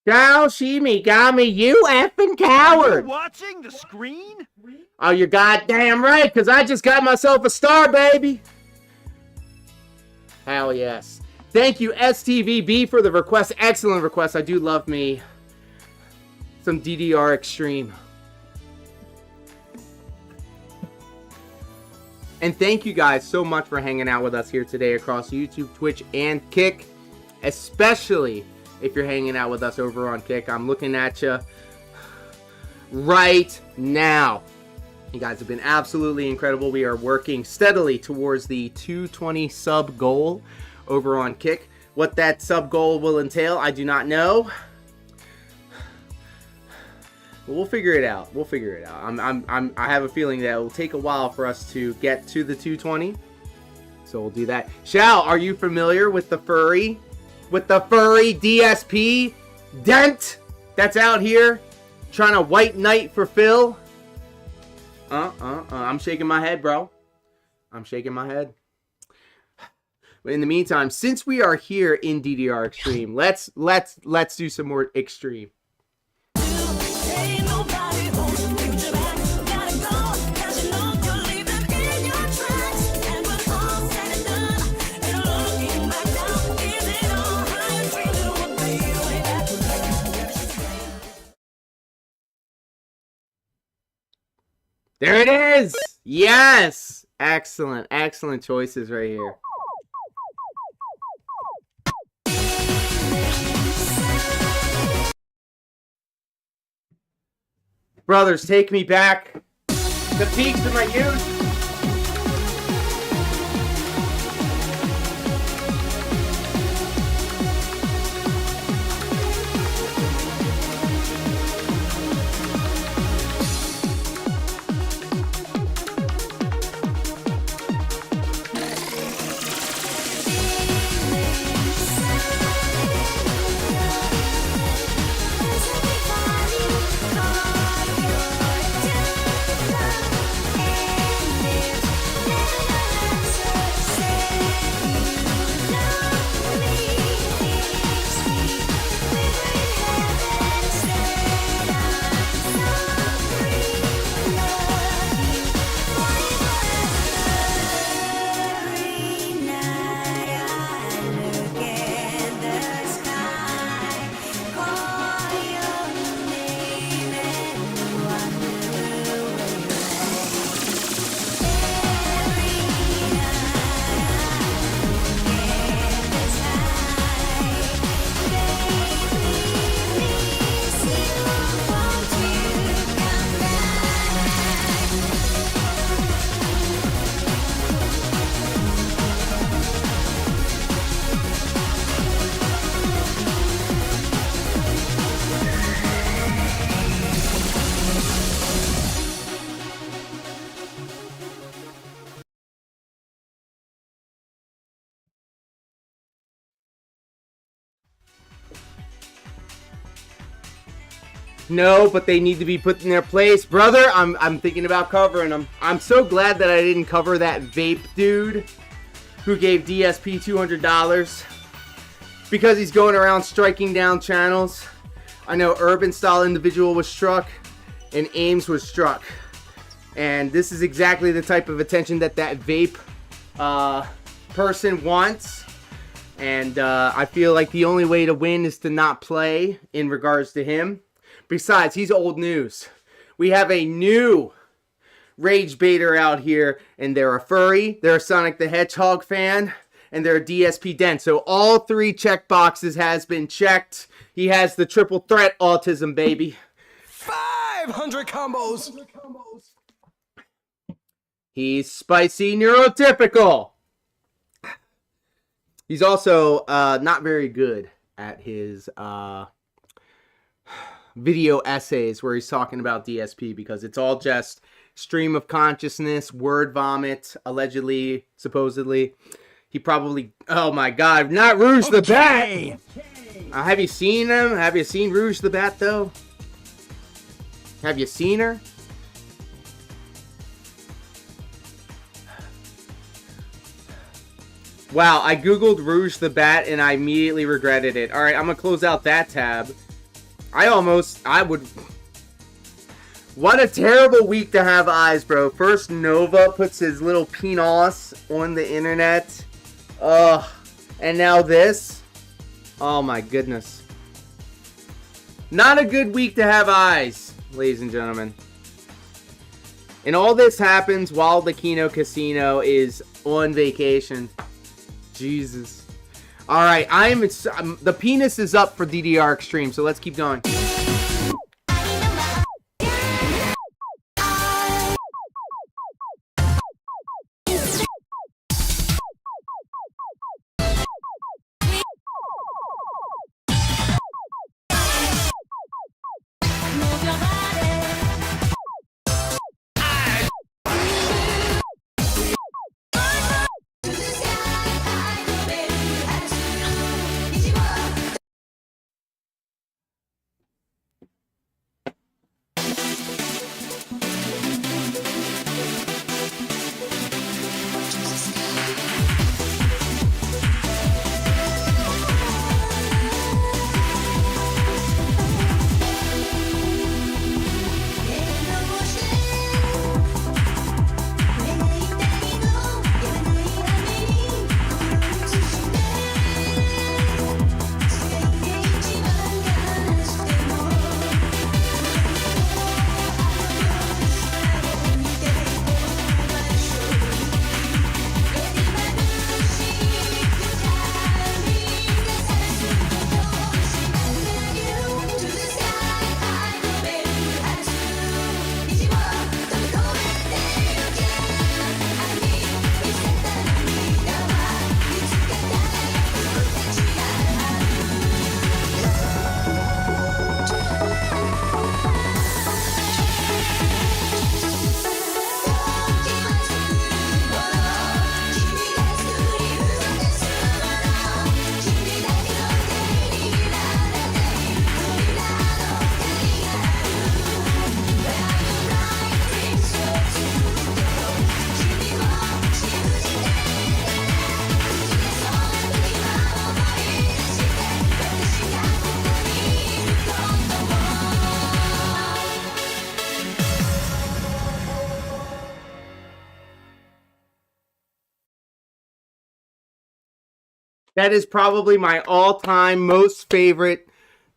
Down, see me, got me, you effing coward. Watching the screen? Oh, you're goddamn right, because I just got myself a star, baby. Hell yes. Thank you, STVB, for the request. Excellent request. I do love me some DDR Extreme. And thank you guys so much for hanging out with us here today across YouTube, Twitch, and Kick. Especially if you're hanging out with us over on Kick. I'm looking at you right now. You guys have been absolutely incredible. We are working steadily towards the 220 sub goal over on Kick. What that sub goal will entail, I do not know. But we'll figure it out. We'll figure it out. I have a feeling that it will take a while for us to get to the 220. So we'll do that. Shao, are you familiar with the furry? With the furry DSP Dent that's out here trying to white knight for Phil? I'm shaking my head, bro. I'm shaking my head. But in the meantime, since we are here in DDR Extreme, let's do some more Extreme. Gotta go, 'cause you know you're leaving in your tracks. And when all's said and done, and looking back down. There it is. Yes. Excellent. Excellent choices right here. Brothers, take me back. The peaks of my youth. No, but they need to be put in their place. Brother, I'm thinking about covering them. I'm so glad that I didn't cover that vape dude who gave DSP $200 because he's going around striking down channels. I know Urban Style Individual was struck and Ames was struck. And this is exactly the type of attention that vape person wants. And I feel like the only way to win is to not play in regards to him. Besides, he's old news. We have a new rage baiter out here, and they're a furry, they're a Sonic the Hedgehog fan, and they're a DSP den. So all three check boxes has been checked. He has the triple threat autism, baby. 500 combos. He's spicy neurotypical. He's also not very good at his video essays where he's talking about DSP because it's all just stream of consciousness, word vomit, allegedly, supposedly. He probably, oh my God, not Rouge the Bat. Have you seen him? Have you seen Rouge the Bat though? Have you seen her? Wow, I googled Rouge the Bat and I immediately regretted it. Alright, I'm gonna close out that tab. What a terrible week to have eyes, bro. First, Nova puts his little penis on the internet. Ugh. And now this. Oh my goodness. Not a good week to have eyes, ladies and gentlemen. And all this happens while the Kino Casino is on vacation. Jesus. Alright, the penis is up for DDR Extreme, so let's keep going. That is probably my all-time most favorite,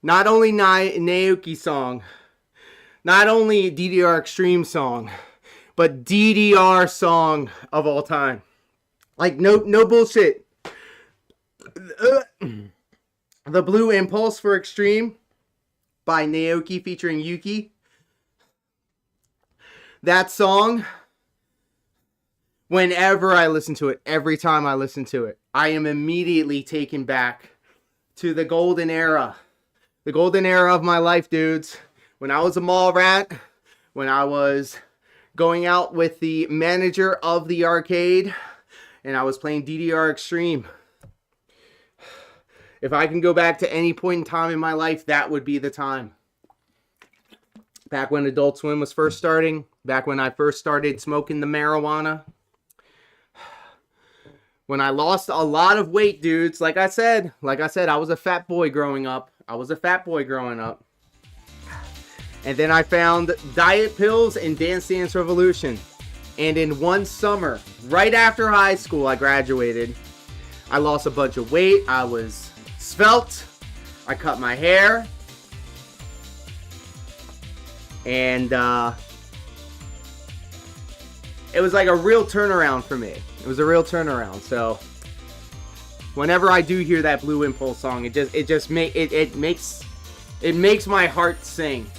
not only Naoki song, not only DDR Extreme song, but DDR song of all time. Like, no bullshit. The Blue Impulse for Extreme by Naoki featuring Yuki. That song, whenever I listen to it, every time I listen to it, I am immediately taken back to the golden era. The golden era of my life, dudes. When I was a mall rat, when I was going out with the manager of the arcade, and I was playing DDR Extreme. If I can go back to any point in time in my life, that would be the time. Back when Adult Swim was first starting, back when I first started smoking the marijuana, when I lost a lot of weight, dudes. Like I said, I was a fat boy growing up. And then I found diet pills and Dance Dance Revolution. And in one summer, right after high school, I graduated. I lost a bunch of weight. I was svelte. I cut my hair. And it was like a real turnaround for me. It was a real turnaround. So whenever I do hear that Blue Impulse song, it makes my heart sing.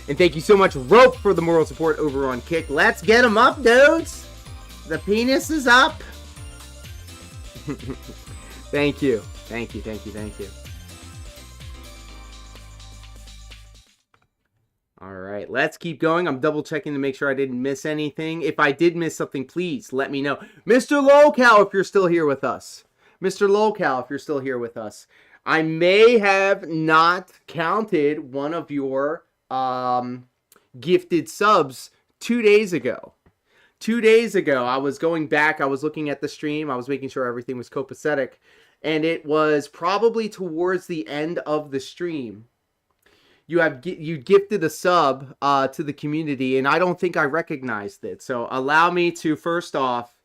And thank you so much, Rope, for the moral support over on Kick. Let's get them up, dudes. The penis is up. Thank you. Thank you. All right, let's keep going. I'm double checking to make sure I didn't miss anything. If I did miss something, please let me know. Mr. Lolcow, if you're still here with us. I may have not counted one of your gifted subs 2 days ago. 2 days ago, I was going back, I was looking at the stream, I was making sure everything was copacetic, and it was probably towards the end of the stream. You gifted a sub to the community, and I don't think I recognized it. So allow me to first off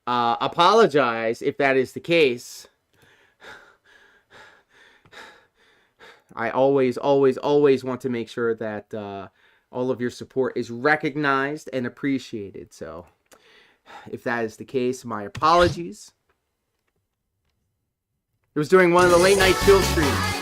apologize if that is the case. I always want to make sure that all of your support is recognized and appreciated. So if that is the case, my apologies. It was during one of the late night chill streams.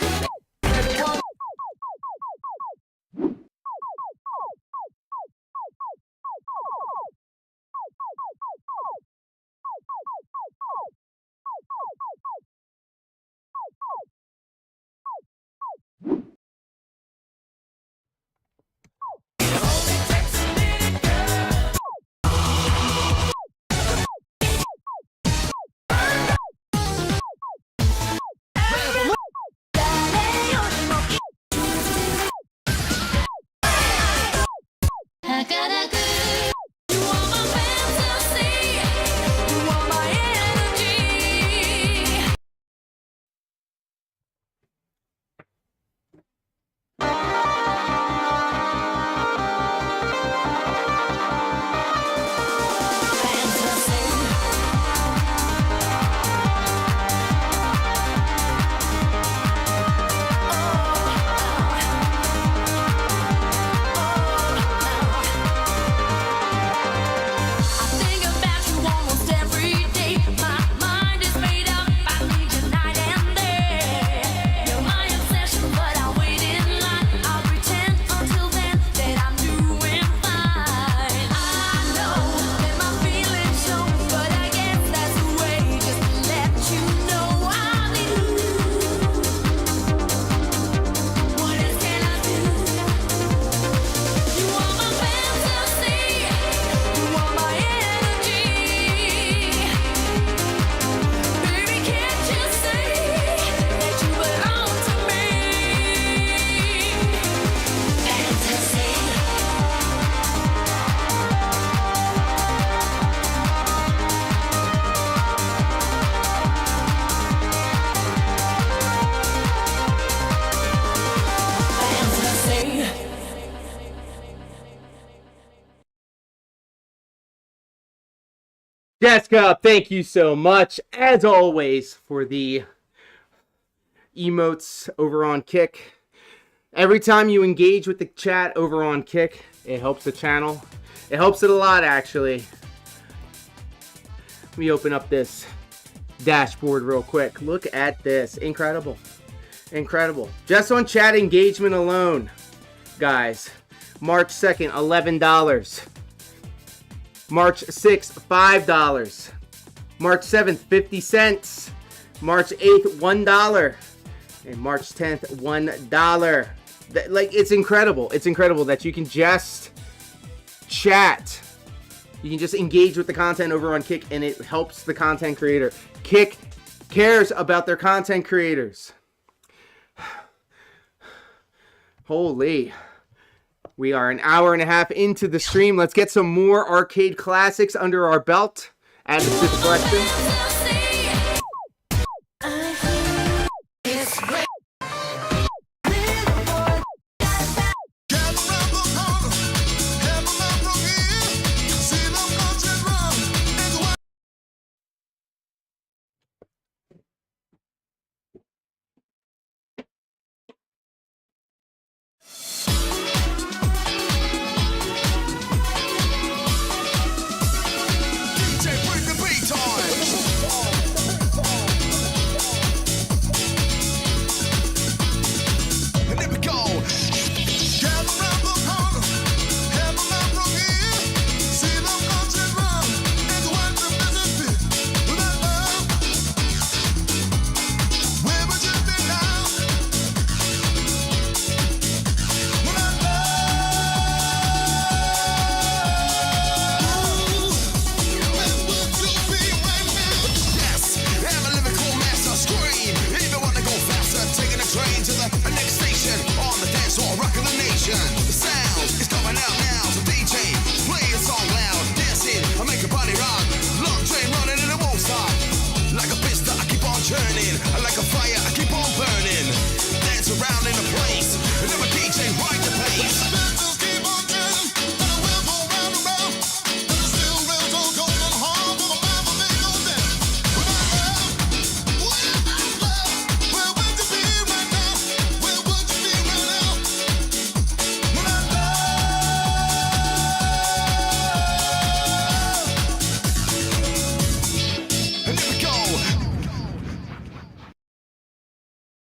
Jessica, thank you so much, as always, for the emotes over on Kick. Every time you engage with the chat over on Kick, it helps the channel. It helps it a lot, actually. Let me open up this dashboard real quick. Look at this. Incredible. Incredible. Just on chat engagement alone, guys. March 2nd, $11. March 6th, $5. March 7th, 50 cents. March 8th, $1. And March 10th, $1. Like, it's incredible. It's incredible that you can just chat. You can just engage with the content over on Kick, and it helps the content creator. Kick cares about their content creators. Holy. We are an hour and a half into the stream. Let's get some more arcade classics under our belt. Add to this collection.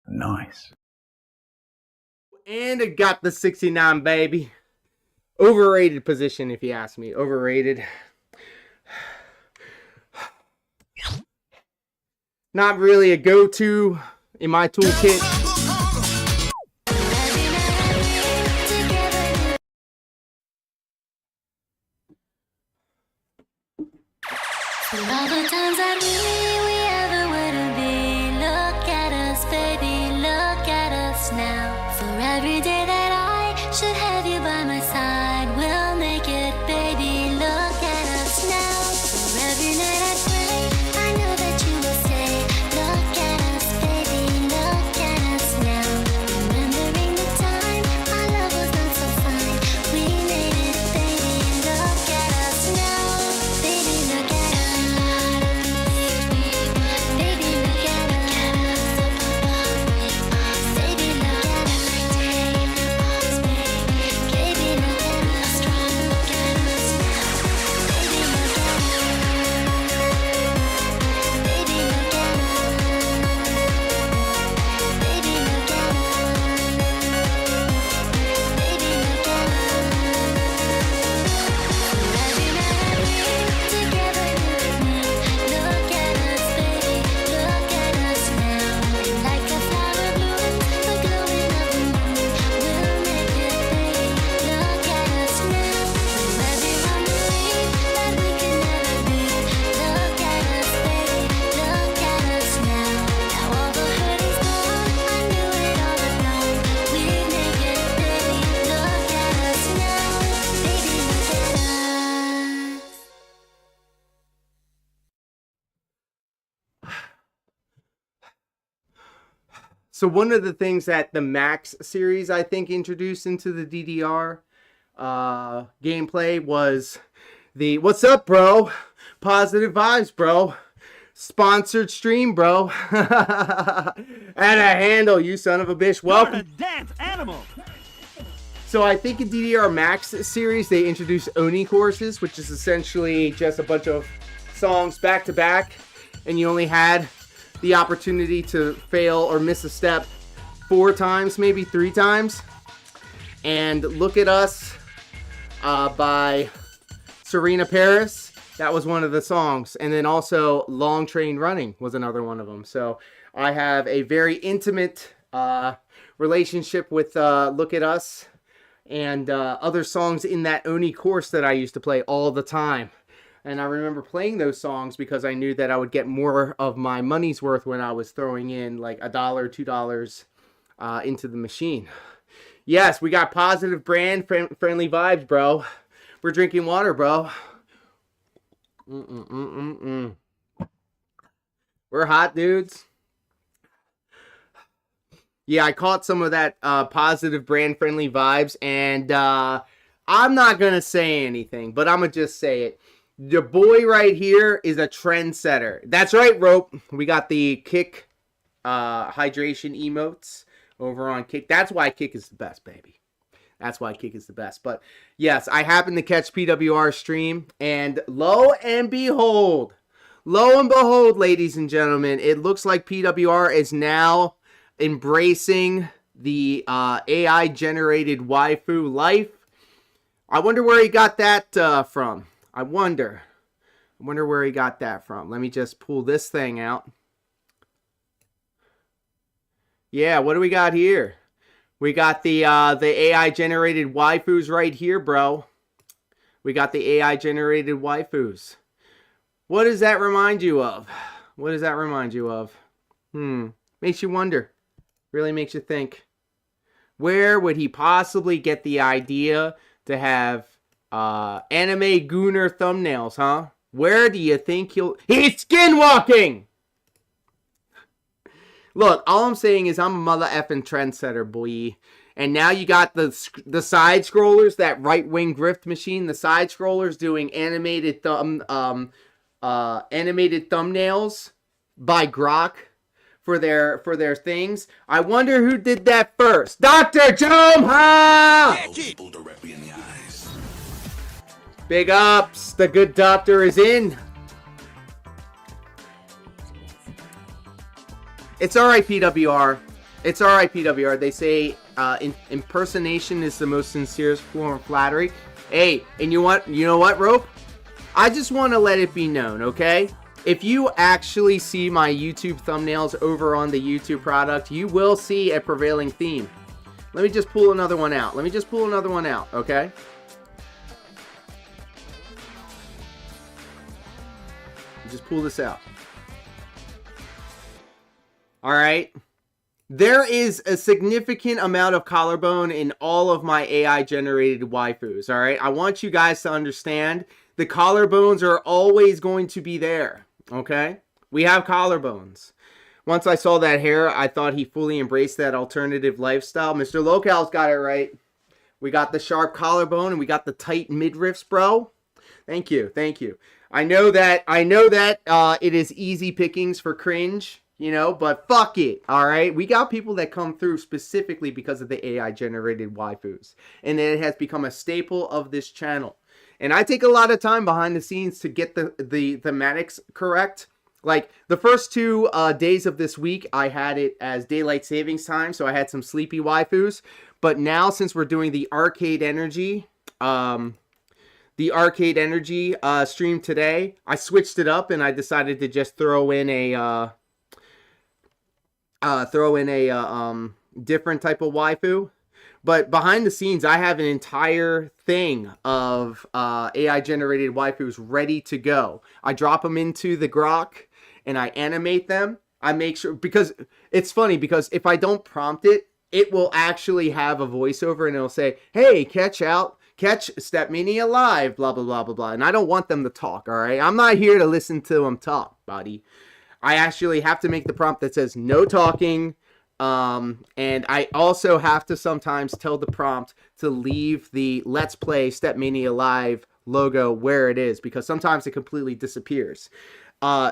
Nice. And it got the 69, baby. Overrated position, if you ask me. Overrated. Not really a go-to in my toolkit. For all the times that we ever would be, look at us, baby, look at us now. For every day that I should have you by my side, we'll make it, baby, look at us now. For every night I pray, I know that you will say, look at us, baby, look at us now. Remembering the time our love was not so fine, we made it, baby, look at us now. Baby, look at us. Baby, look at us. Baby, look at us. Baby, look at us. Strong, look at us now. Baby, look at us. Baby, look at us. Baby, look at us. Baby, look at us. Every night I together with me. Look at us, baby, look at us now. Like a flower blooms, the glowing of the moon. We'll make it, baby, look at us now. Everyone believe that we can never be. Look at us, baby, look at us now. Now all the hurt is gone, I knew it all along. We make it, baby, look at us now. Baby, look at us. So one of the things that the Max series, I think, introduced into the DDR gameplay was the, what's up, bro? Positive vibes, bro. Sponsored stream, bro. And a handle, you son of a bitch. You're a Welcome. dance animal. So I think in DDR Max series, they introduced Oni courses, which is essentially just a bunch of songs back to back, and you only had the opportunity to fail or miss a step 4 times, maybe 3 times. And Look at Us by Serena Paris. That was one of the songs. And then also Long Train Running was another one of them. So I have a very intimate relationship with Look at Us and other songs in that Oni course that I used to play all the time. And I remember playing those songs because I knew that I would get more of my money's worth when I was throwing in like $1, $2 into the machine. Yes, we got positive brand friendly vibes, bro. We're drinking water, bro. We're hot dudes. Yeah, I caught some of that positive brand friendly vibes, and I'm not gonna say anything, but I'm gonna just say it. The boy right here is a trendsetter. That's right, Rope. We got the Kick hydration emotes over on Kick. That's why Kick is the best, baby. That's why Kick is the best. But yes, I happened to catch PWR stream, and lo and behold, ladies and gentlemen, it looks like PWR is now embracing the AI generated waifu life. I wonder where he got that from. I wonder where he got that from. Let me just pull this thing out. Yeah, what do we got here? We got the AI generated waifus right here, bro. We got the AI generated waifus. What does that remind you of? What does that remind you of? Makes you wonder. Really makes you think. Where would he possibly get the idea to have anime gooner thumbnails, huh? Where do you think he's skinwalking? Look, all I'm saying is I'm a mother effing trendsetter, boy. And now you got the side scrollers, that right wing grift machine, the side scrollers doing animated thumbnails by Grok for their things. I wonder who did that first. Dr. Jomha! People directly in the eyes. Big ups. The good doctor is in. It's alright, PWR. It's alright, PWR. They say impersonation is the most sincere form of flattery. Hey, and you know what, Rope? I just want to let it be known, okay? If you actually see my YouTube thumbnails over on the YouTube product, you will see a prevailing theme. Let me just pull another one out. Okay? Just pull this out. Alright? There is a significant amount of collarbone in all of my AI-generated waifus, alright? I want you guys to understand the collarbones are always going to be there, okay? We have collarbones. Once I saw that hair, I thought he fully embraced that alternative lifestyle. Mr. Local's got it right. We got the sharp collarbone and we got the tight midriffs, bro. Thank you. I know that it is easy pickings for cringe, you know, but fuck it, all right? We got people that come through specifically because of the AI-generated waifus, and it has become a staple of this channel. And I take a lot of time behind the scenes to get the thematics correct. Like, the first 2 days of this week, I had it as daylight savings time, so I had some sleepy waifus. But now, since we're doing the Arcade Energy, stream today, I switched it up and I decided to just throw in a different type of waifu. But behind the scenes, I have an entire thing of AI-generated waifus ready to go. I drop them into the Grok, and I animate them. I make sure, because it's funny, because if I don't prompt it, it will actually have a voiceover, and it'll say, hey, catch StepMANIA live, blah, blah, blah, blah, blah. And I don't want them to talk, all right? I'm not here to listen to them talk, buddy. I actually have to make the prompt that says no talking. And I also have to sometimes tell the prompt to leave the Let's Play StepMANIA Live logo where it is, because sometimes it completely disappears.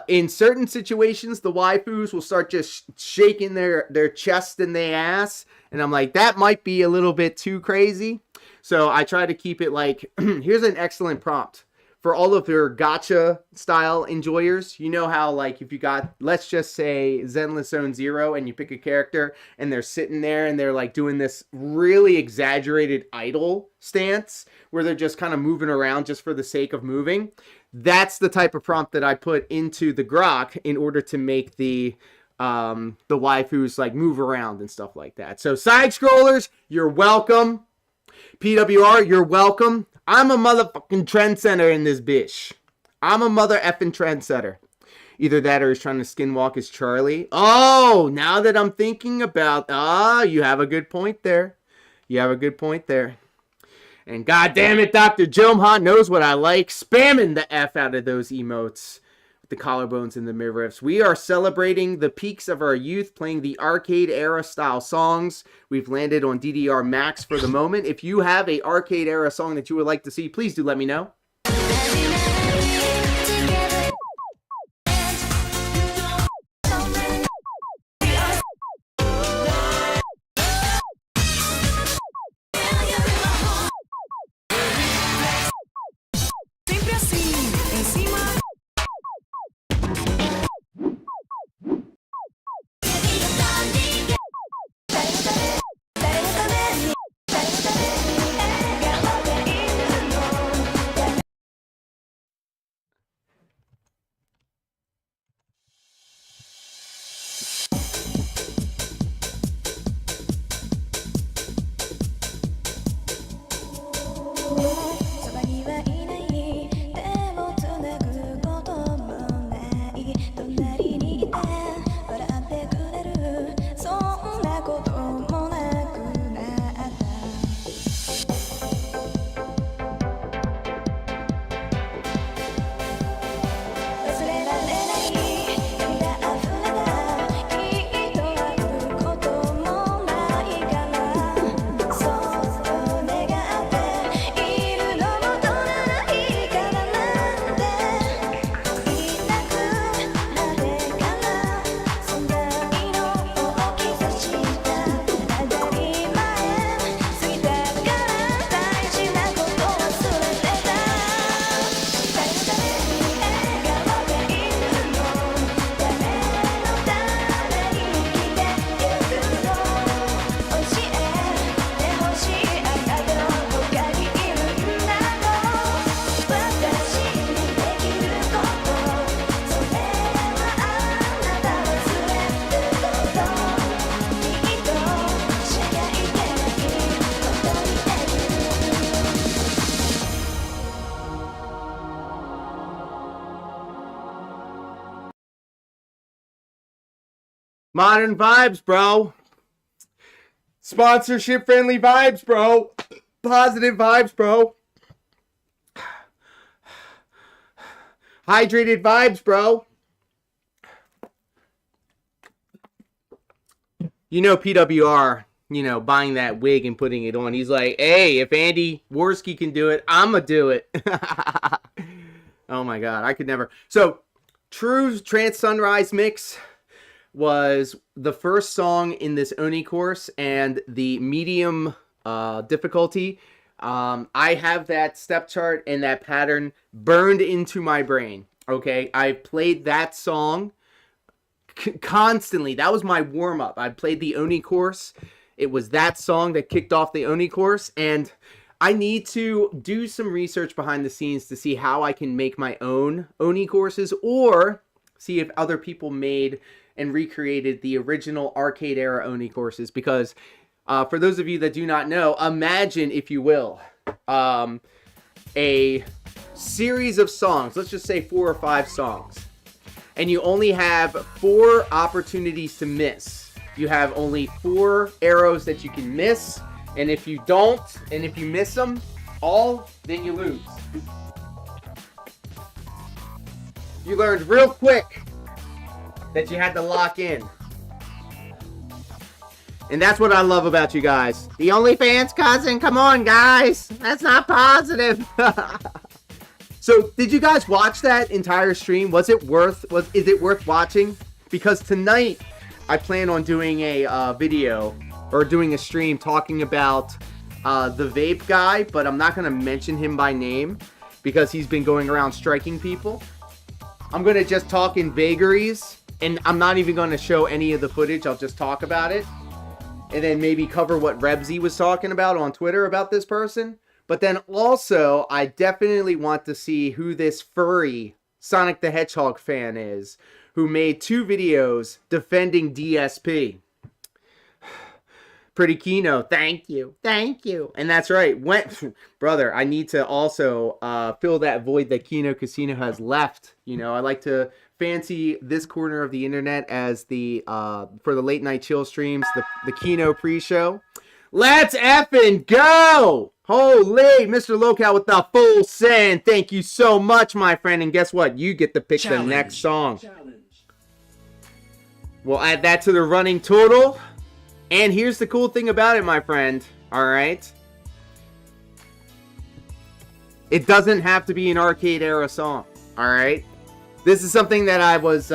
In certain situations, the waifus will start just shaking their chest and their ass. And I'm like, that might be a little bit too crazy. So I try to keep it like, here's an excellent prompt. For all of your gacha style enjoyers, you know how like if you got, let's just say Zenless Zone Zero, and you pick a character and they're sitting there and they're like doing this really exaggerated idle stance where they're just kind of moving around just for the sake of moving. That's the type of prompt that I put into the grok in order to make the waifus like move around and stuff like that. So side scrollers, you're welcome. PWR, you're welcome. I'm a motherfucking trendsetter in this bitch. I'm a mother effing trendsetter. Either that or he's trying to skinwalk as Charlie. Oh, now that I'm thinking about... you have a good point there. You have a good point there. And goddamn it, Dr. Jomha knows what I like. Spamming the F out of those emotes. With the collarbones and the midriffs. We are celebrating the peaks of our youth, playing the arcade era style songs. We've landed on DDR Max for the moment. If you have a arcade era song that you would like to see, please do let me know. Modern vibes, bro. Sponsorship friendly vibes, bro. Positive vibes, bro. Hydrated vibes, bro. You know PWR, buying that wig and putting it on. He's like, hey, if Andy Worski can do it, I'ma do it. Oh my God, I could never. So, True Trance Sunrise Mix was the first song in this Oni course and the medium difficulty. I have that step chart and that pattern burned into my brain. Okay, I played that song constantly. That was my warm-up. I played the Oni course. It was that song that kicked off the Oni course, and I need to do some research behind the scenes to see how I can make my own Oni courses, or see if other people made and recreated the original arcade era Oni courses. Because for those of you that do not know, imagine, if you will, a series of songs, let's just say 4 or 5 songs, and you only have 4 opportunities to miss. You have only 4 arrows that you can miss, and if you don't, and if you miss them all, then you lose. You learned real quick that you had to lock in. And that's what I love about you guys. The OnlyFans cousin, come on guys. That's not positive. So, did you guys watch that entire stream? Is it worth watching? Because tonight I plan on doing a video or doing a stream talking about the vape guy, but I'm not going to mention him by name because he's been going around striking people. I'm going to just talk in vagaries, and I'm not even going to show any of the footage. I'll just talk about it. And then maybe cover what Rebsy was talking about on Twitter about this person. But then also, I definitely want to see who this furry Sonic the Hedgehog fan is, who made 2 videos defending DSP. Pretty Kino, thank you. And that's right, brother, I need to also fill that void that Kino Casino has left. You know, I like to fancy this corner of the internet as the for the late night chill streams, the Kino pre-show. Let's effing go! Holy, Mr. Locale with the full send. Thank you so much, my friend. And guess what? You get to pick the next song. We'll add that to the running total. And here's the cool thing about it, my friend. All right. It doesn't have to be an arcade era song. All right. This is something that I was,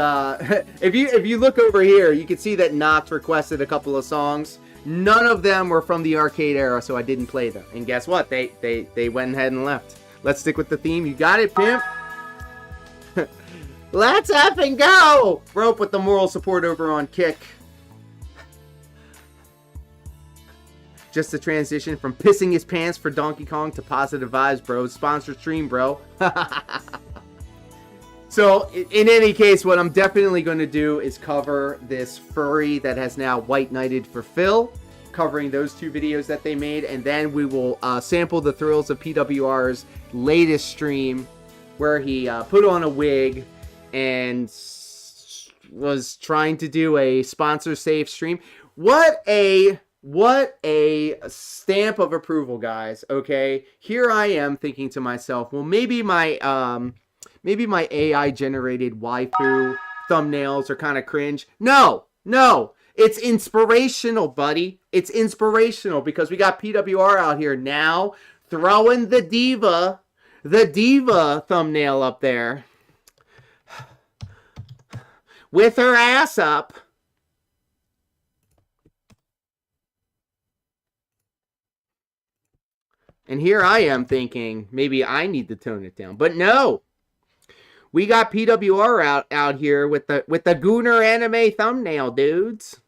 if you look over here, you can see that Knox requested a couple of songs. None of them were from the arcade era, so I didn't play them. And guess what? They went ahead and left. Let's stick with the theme. You got it, pimp? Let's effing go! Rope with the moral support over on Kick. Just a transition from pissing his pants for Donkey Kong to positive vibes, bro. Sponsor stream, bro. So, in any case, what I'm definitely going to do is cover this furry that has now white knighted for Phil, covering those 2 videos that they made, and then we will sample the thrills of PWR's latest stream, where he put on a wig and was trying to do a sponsor-safe stream. What a stamp of approval, guys, okay? Here I am thinking to myself, well, maybe my AI-generated waifu thumbnails are kind of cringe. No! It's inspirational, buddy. It's inspirational because we got PWR out here now throwing the diva thumbnail up there with her ass up. And here I am thinking maybe I need to tone it down. But no. We got PWR out here with the Gooner anime thumbnail, dudes.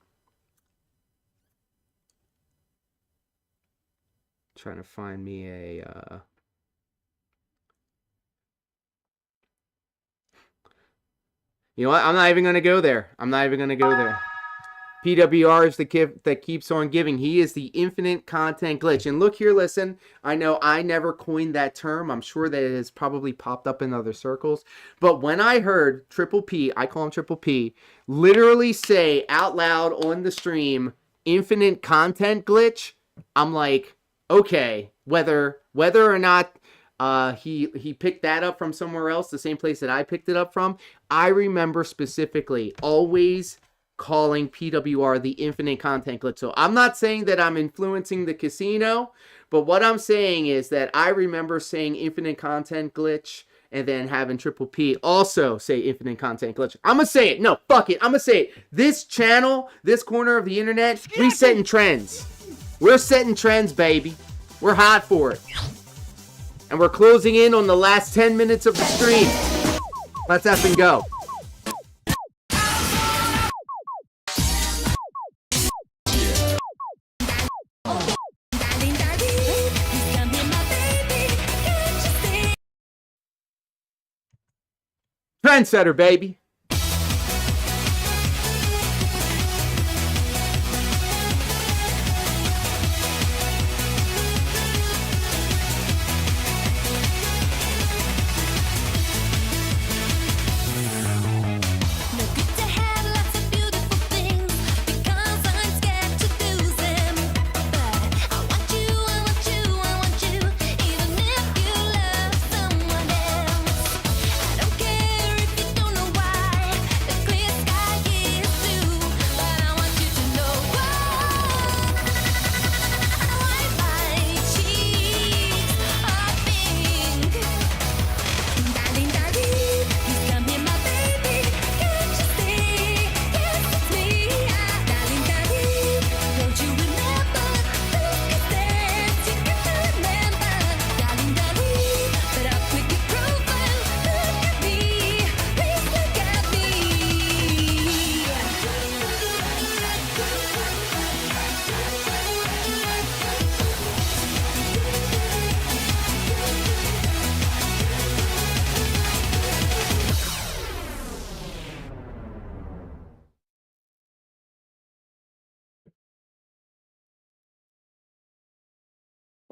Trying to find me a You know what? I'm not even going to go there. PWR is the gift that keeps on giving. He is the infinite content glitch. And look here, listen. I know I never coined that term. I'm sure that it has probably popped up in other circles. But when I heard Triple P, I call him Triple P, literally say out loud on the stream, infinite content glitch, I'm like, okay, whether or not he picked that up from somewhere else, the same place that I picked it up from, I remember specifically always calling PWR the infinite content glitch. So I'm not saying that I'm influencing the casino, but what I'm saying is that I remember saying infinite content glitch and then having Triple P also say infinite content glitch. I'm gonna say it. No, fuck it. I'm gonna say it. This channel, this corner of the internet, we setting trends. We're setting trends, baby. We're hot for it. And we're closing in on the last 10 minutes of the stream. Let's effing go. Trendsetter, baby.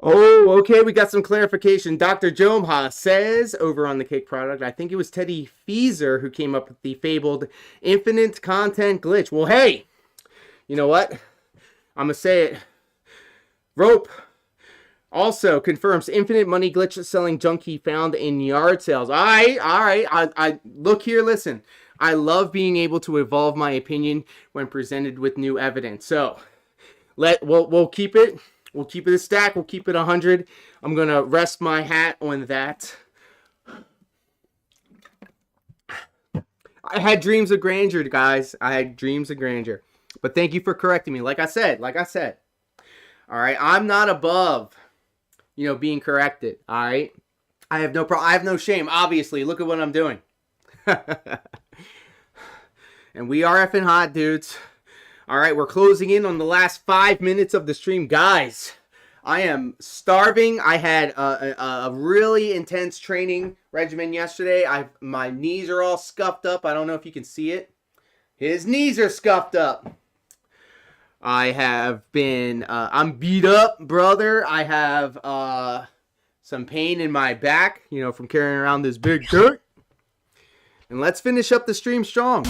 Oh, okay, we got some clarification. Dr. Jomha says over on the Kick product, I think it was Teddy Feezer who came up with the fabled infinite content glitch. Well, hey, you know what? I'm going to say it. Rope also confirms infinite money glitch selling junkie found in yard sales. All right. I look here, listen. I love being able to evolve my opinion when presented with new evidence. So, we'll keep it. We'll keep it a stack. We'll keep it 100. I'm going to rest my hat on that. I had dreams of grandeur, guys. I had dreams of grandeur. But thank you for correcting me. Like I said. All right. I'm not above, being corrected. All right. I have no problem. I have no shame. Obviously. Look at what I'm doing. And we are effing hot, dudes. All right, we're closing in on the last 5 minutes of the stream. Guys, I am starving. I had a really intense training regimen yesterday. My knees are all scuffed up. I don't know if you can see it. His knees are scuffed up. I have been, I'm beat up, brother. I have some pain in my back, from carrying around this big dirt. And let's finish up the stream strong.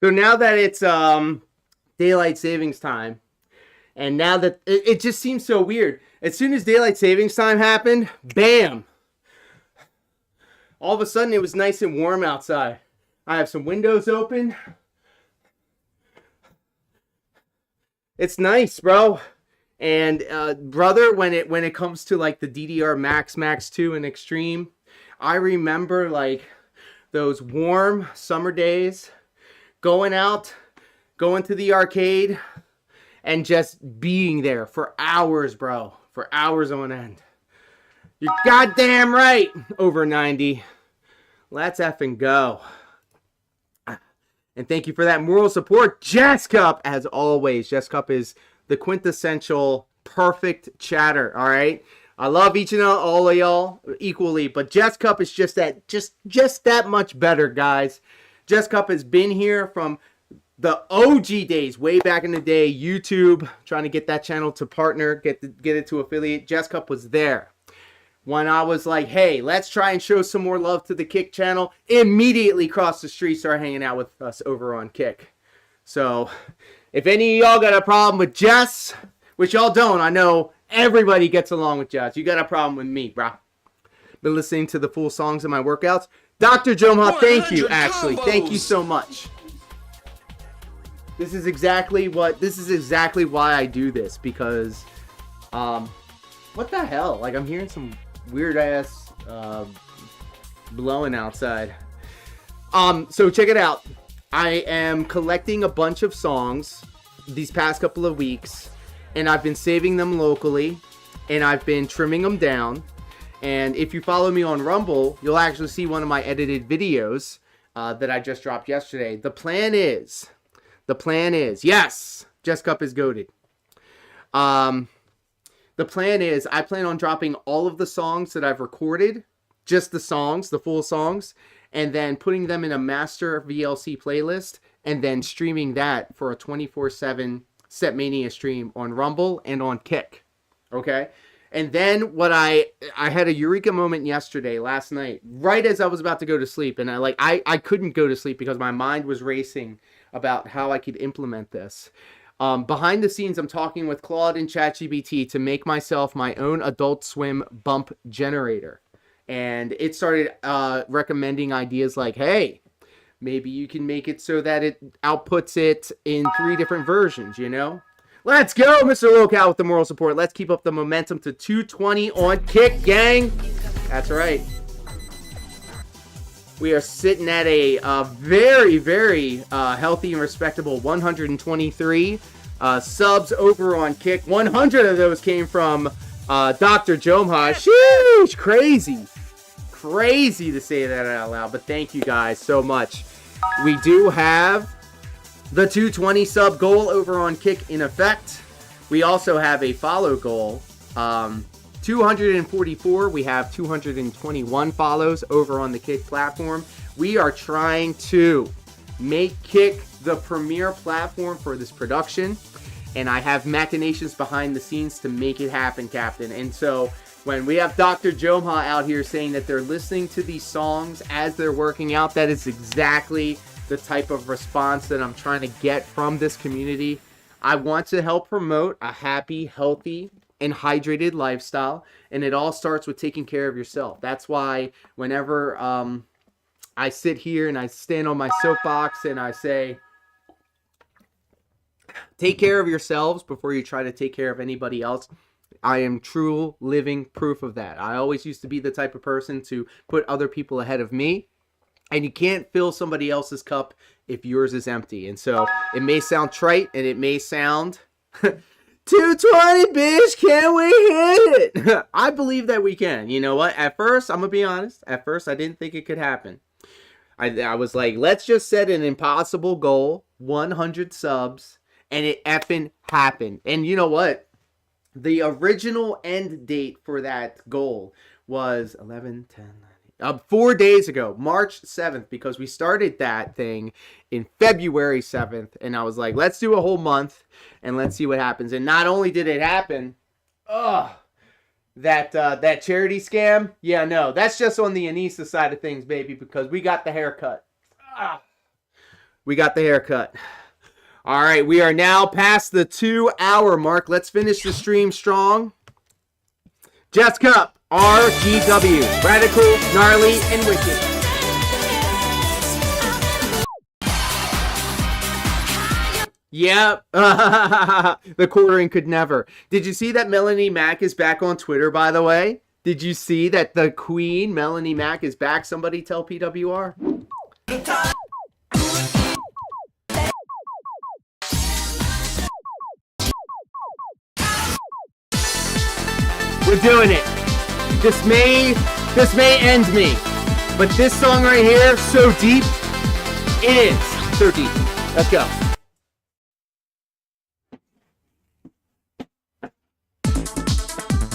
So now that it's daylight savings time, and now that it just seems so weird. As soon as daylight savings time happened, bam! All of a sudden it was nice and warm outside. I have some windows open. It's nice, bro. And brother, when it comes to like the DDR Max 2 and Extreme, I remember like those warm summer days, going to the arcade, and just being there for hours, bro. For hours on end. You're goddamn right, over 90. Let's effing go. And thank you for that moral support, Jess Cup, as always. Jess Cup is the quintessential perfect chatter, all right? I love each and all of y'all equally, but Jess Cup is just that much better, guys. Jess Cup has been here from the OG days, way back in the day, YouTube, trying to get that channel to partner, get it to affiliate. Jess Cup was there. When I was like, hey, let's try and show some more love to the Kick channel, immediately crossed the street, started hanging out with us over on Kick. So, if any of y'all got a problem with Jess, which y'all don't, I know everybody gets along with Jess. You got a problem with me, bro. Been listening to the full songs in my workouts. Dr. Jomha, thank you, actually. Thank you so much. This is exactly why I do this, because, what the hell? Like, I'm hearing some weird ass blowing outside. So check it out. I am collecting a bunch of songs these past couple of weeks, and I've been saving them locally, and I've been trimming them down. And if you follow me on Rumble, you'll actually see one of my edited videos that I just dropped yesterday. The plan is, yes, Jess Cup is goated. The plan is, I plan on dropping all of the songs that I've recorded, just the songs, the full songs, and then putting them in a master VLC playlist, and then streaming that for a 24/7 StepMANIA stream on Rumble and on Kick. Okay? And then what I had a eureka moment yesterday, last night, right as I was about to go to sleep, and I couldn't go to sleep because my mind was racing about how I could implement this. Behind the scenes, I'm talking with Claude and ChatGPT to make myself my own Adult Swim bump generator. And it started recommending ideas like, hey, maybe you can make it so that it outputs it in 3 different versions, you know? Let's go, Mr. Locale with the moral support. Let's keep up the momentum to 220 on Kick, gang. That's right. We are sitting at a very, very healthy and respectable 123 subs over on Kick. 100 of those came from Dr. Jomha. Sheesh, crazy. Crazy to say that out loud, but thank you guys so much. We do have the 220 sub goal over on Kick in effect. We also have a follow goal. 244, we have 221 follows over on the Kick platform. We are trying to make Kick the premier platform for this production, and I have machinations behind the scenes to make it happen, Captain. And so when we have Dr. Jomha out here saying that they're listening to these songs as they're working out, that is exactly the type of response that I'm trying to get from this community. I want to help promote a happy, healthy, and hydrated lifestyle, and it all starts with taking care of yourself. That's why whenever I sit here and I stand on my soapbox and I say, take care of yourselves before you try to take care of anybody else, I am true living proof of that. I always used to be the type of person to put other people ahead of me, and you can't fill somebody else's cup if yours is empty. And so it may sound trite and it may sound 220, bitch, can we hit it? I believe that we can. You know what? At first, I'm going to be honest. At first, I didn't think it could happen. I was like, let's just set an impossible goal, 100 subs, and it effing happened. And you know what? The original end date for that goal was 11, 10, 4 days ago, March 7th, because we started that thing in February 7th, and I was like, let's do a whole month, and let's see what happens. And not only did it happen, that charity scam, yeah, no, that's just on the Anissa side of things, baby, because we got the haircut. We got the haircut. All right, we are now past the 2-hour mark. Let's finish the stream strong. Jess Cup. RGW, Radical, Gnarly, and Wicked. Yep. The quartering could never. Did you see that Melanie Mack is back on Twitter, by the way? Did you see that the queen, Melanie Mack, is back? Somebody tell PWR. We're doing it. This may end me, but this song right here, so deep, it is so deep. Let's go.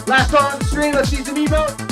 Last song on the stream, let's see some emotes.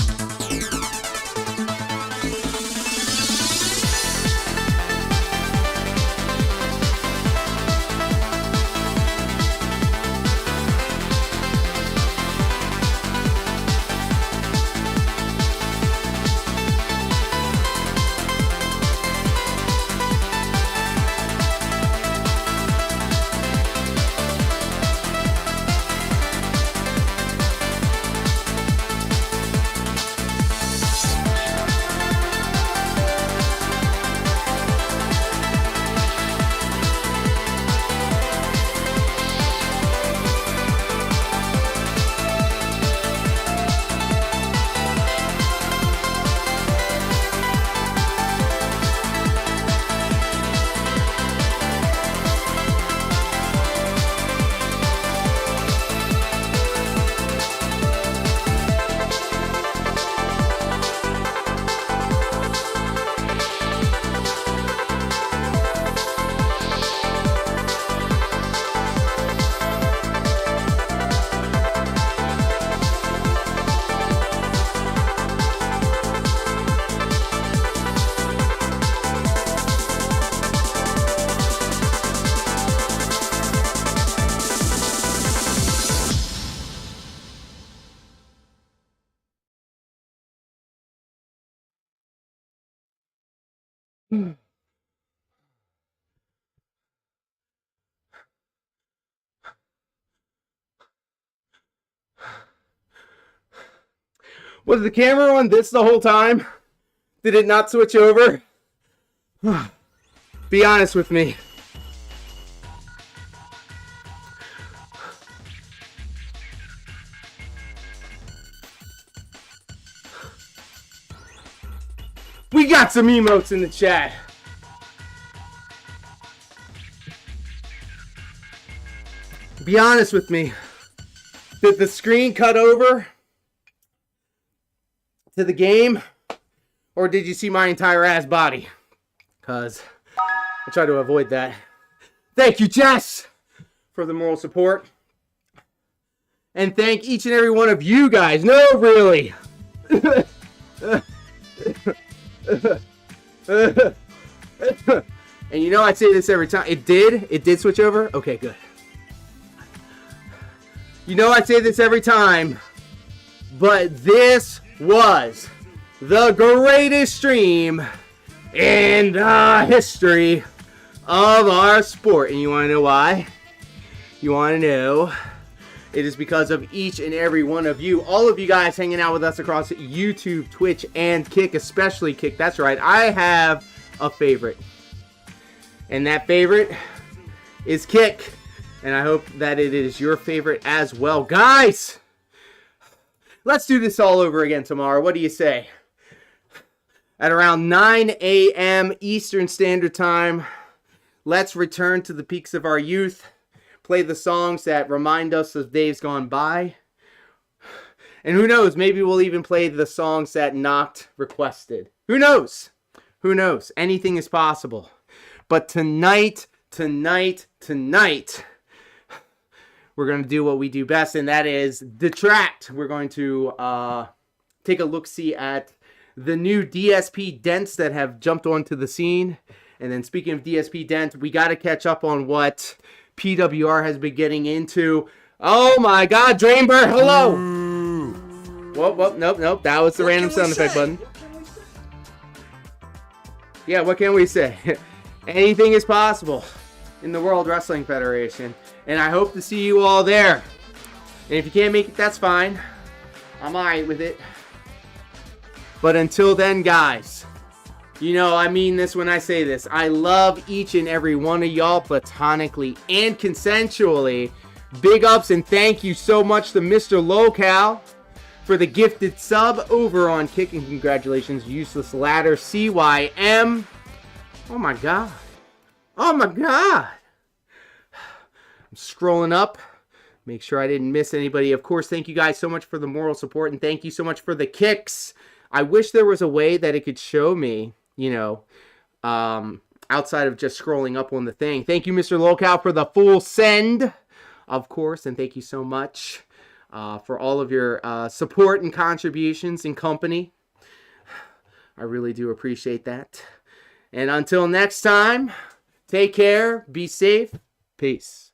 Was the camera on this the whole time? Did it not switch over? Be honest with me. We got some emotes in the chat. Be honest with me. Did the screen cut over to the game? Or did you see my entire ass body? Because I try to avoid that. Thank you, Jess, for the moral support. And thank each and every one of you guys. No, really. And you know I say this every time. It did switch over? Okay, good. You know I say this every time, but this was the greatest stream in the history of our sport. And you want to know why? You want to know? It is because of each and every one of you. All of you guys hanging out with us across YouTube, Twitch, and Kick. Especially Kick. That's right. I have a favorite. And that favorite is Kick. And I hope that it is your favorite as well. Guys! Let's do this all over again tomorrow. What do you say? At around 9 a.m. Eastern Standard Time, let's return to the peaks of our youth. Play the songs that remind us of days gone by. And who knows, maybe we'll even play the songs that Noct requested. Who knows? Who knows? Anything is possible. But tonight, we're going to do what we do best, and that is detract. We're going to take a look-see at the new DSP dents that have jumped onto the scene. And then speaking of DSP dents, we got to catch up on what PWR has been getting into. Oh my God, Drainbird, hello! Whoa, nope. That was the random sound effect button. Yeah, what can we say? Anything is possible in the World Wrestling Federation. And I hope to see you all there. And if you can't make it, that's fine. I'm alright with it. But until then, guys, you know I mean this when I say this. I love each and every one of y'all platonically and consensually. Big ups and thank you so much to Mr. Local for the gifted sub over on Kick. And congratulations, Useless Ladder CYM. Oh my God. Oh my God. I'm scrolling up. Make sure I didn't miss anybody. Of course, thank you guys so much for the moral support. And thank you so much for the kicks. I wish there was a way that it could show me, you know, outside of just scrolling up on the thing. Thank you, Mr. Local, for the full send, of course. And thank you so much for all of your support and contributions and company. I really do appreciate that. And until next time, take care, be safe, peace.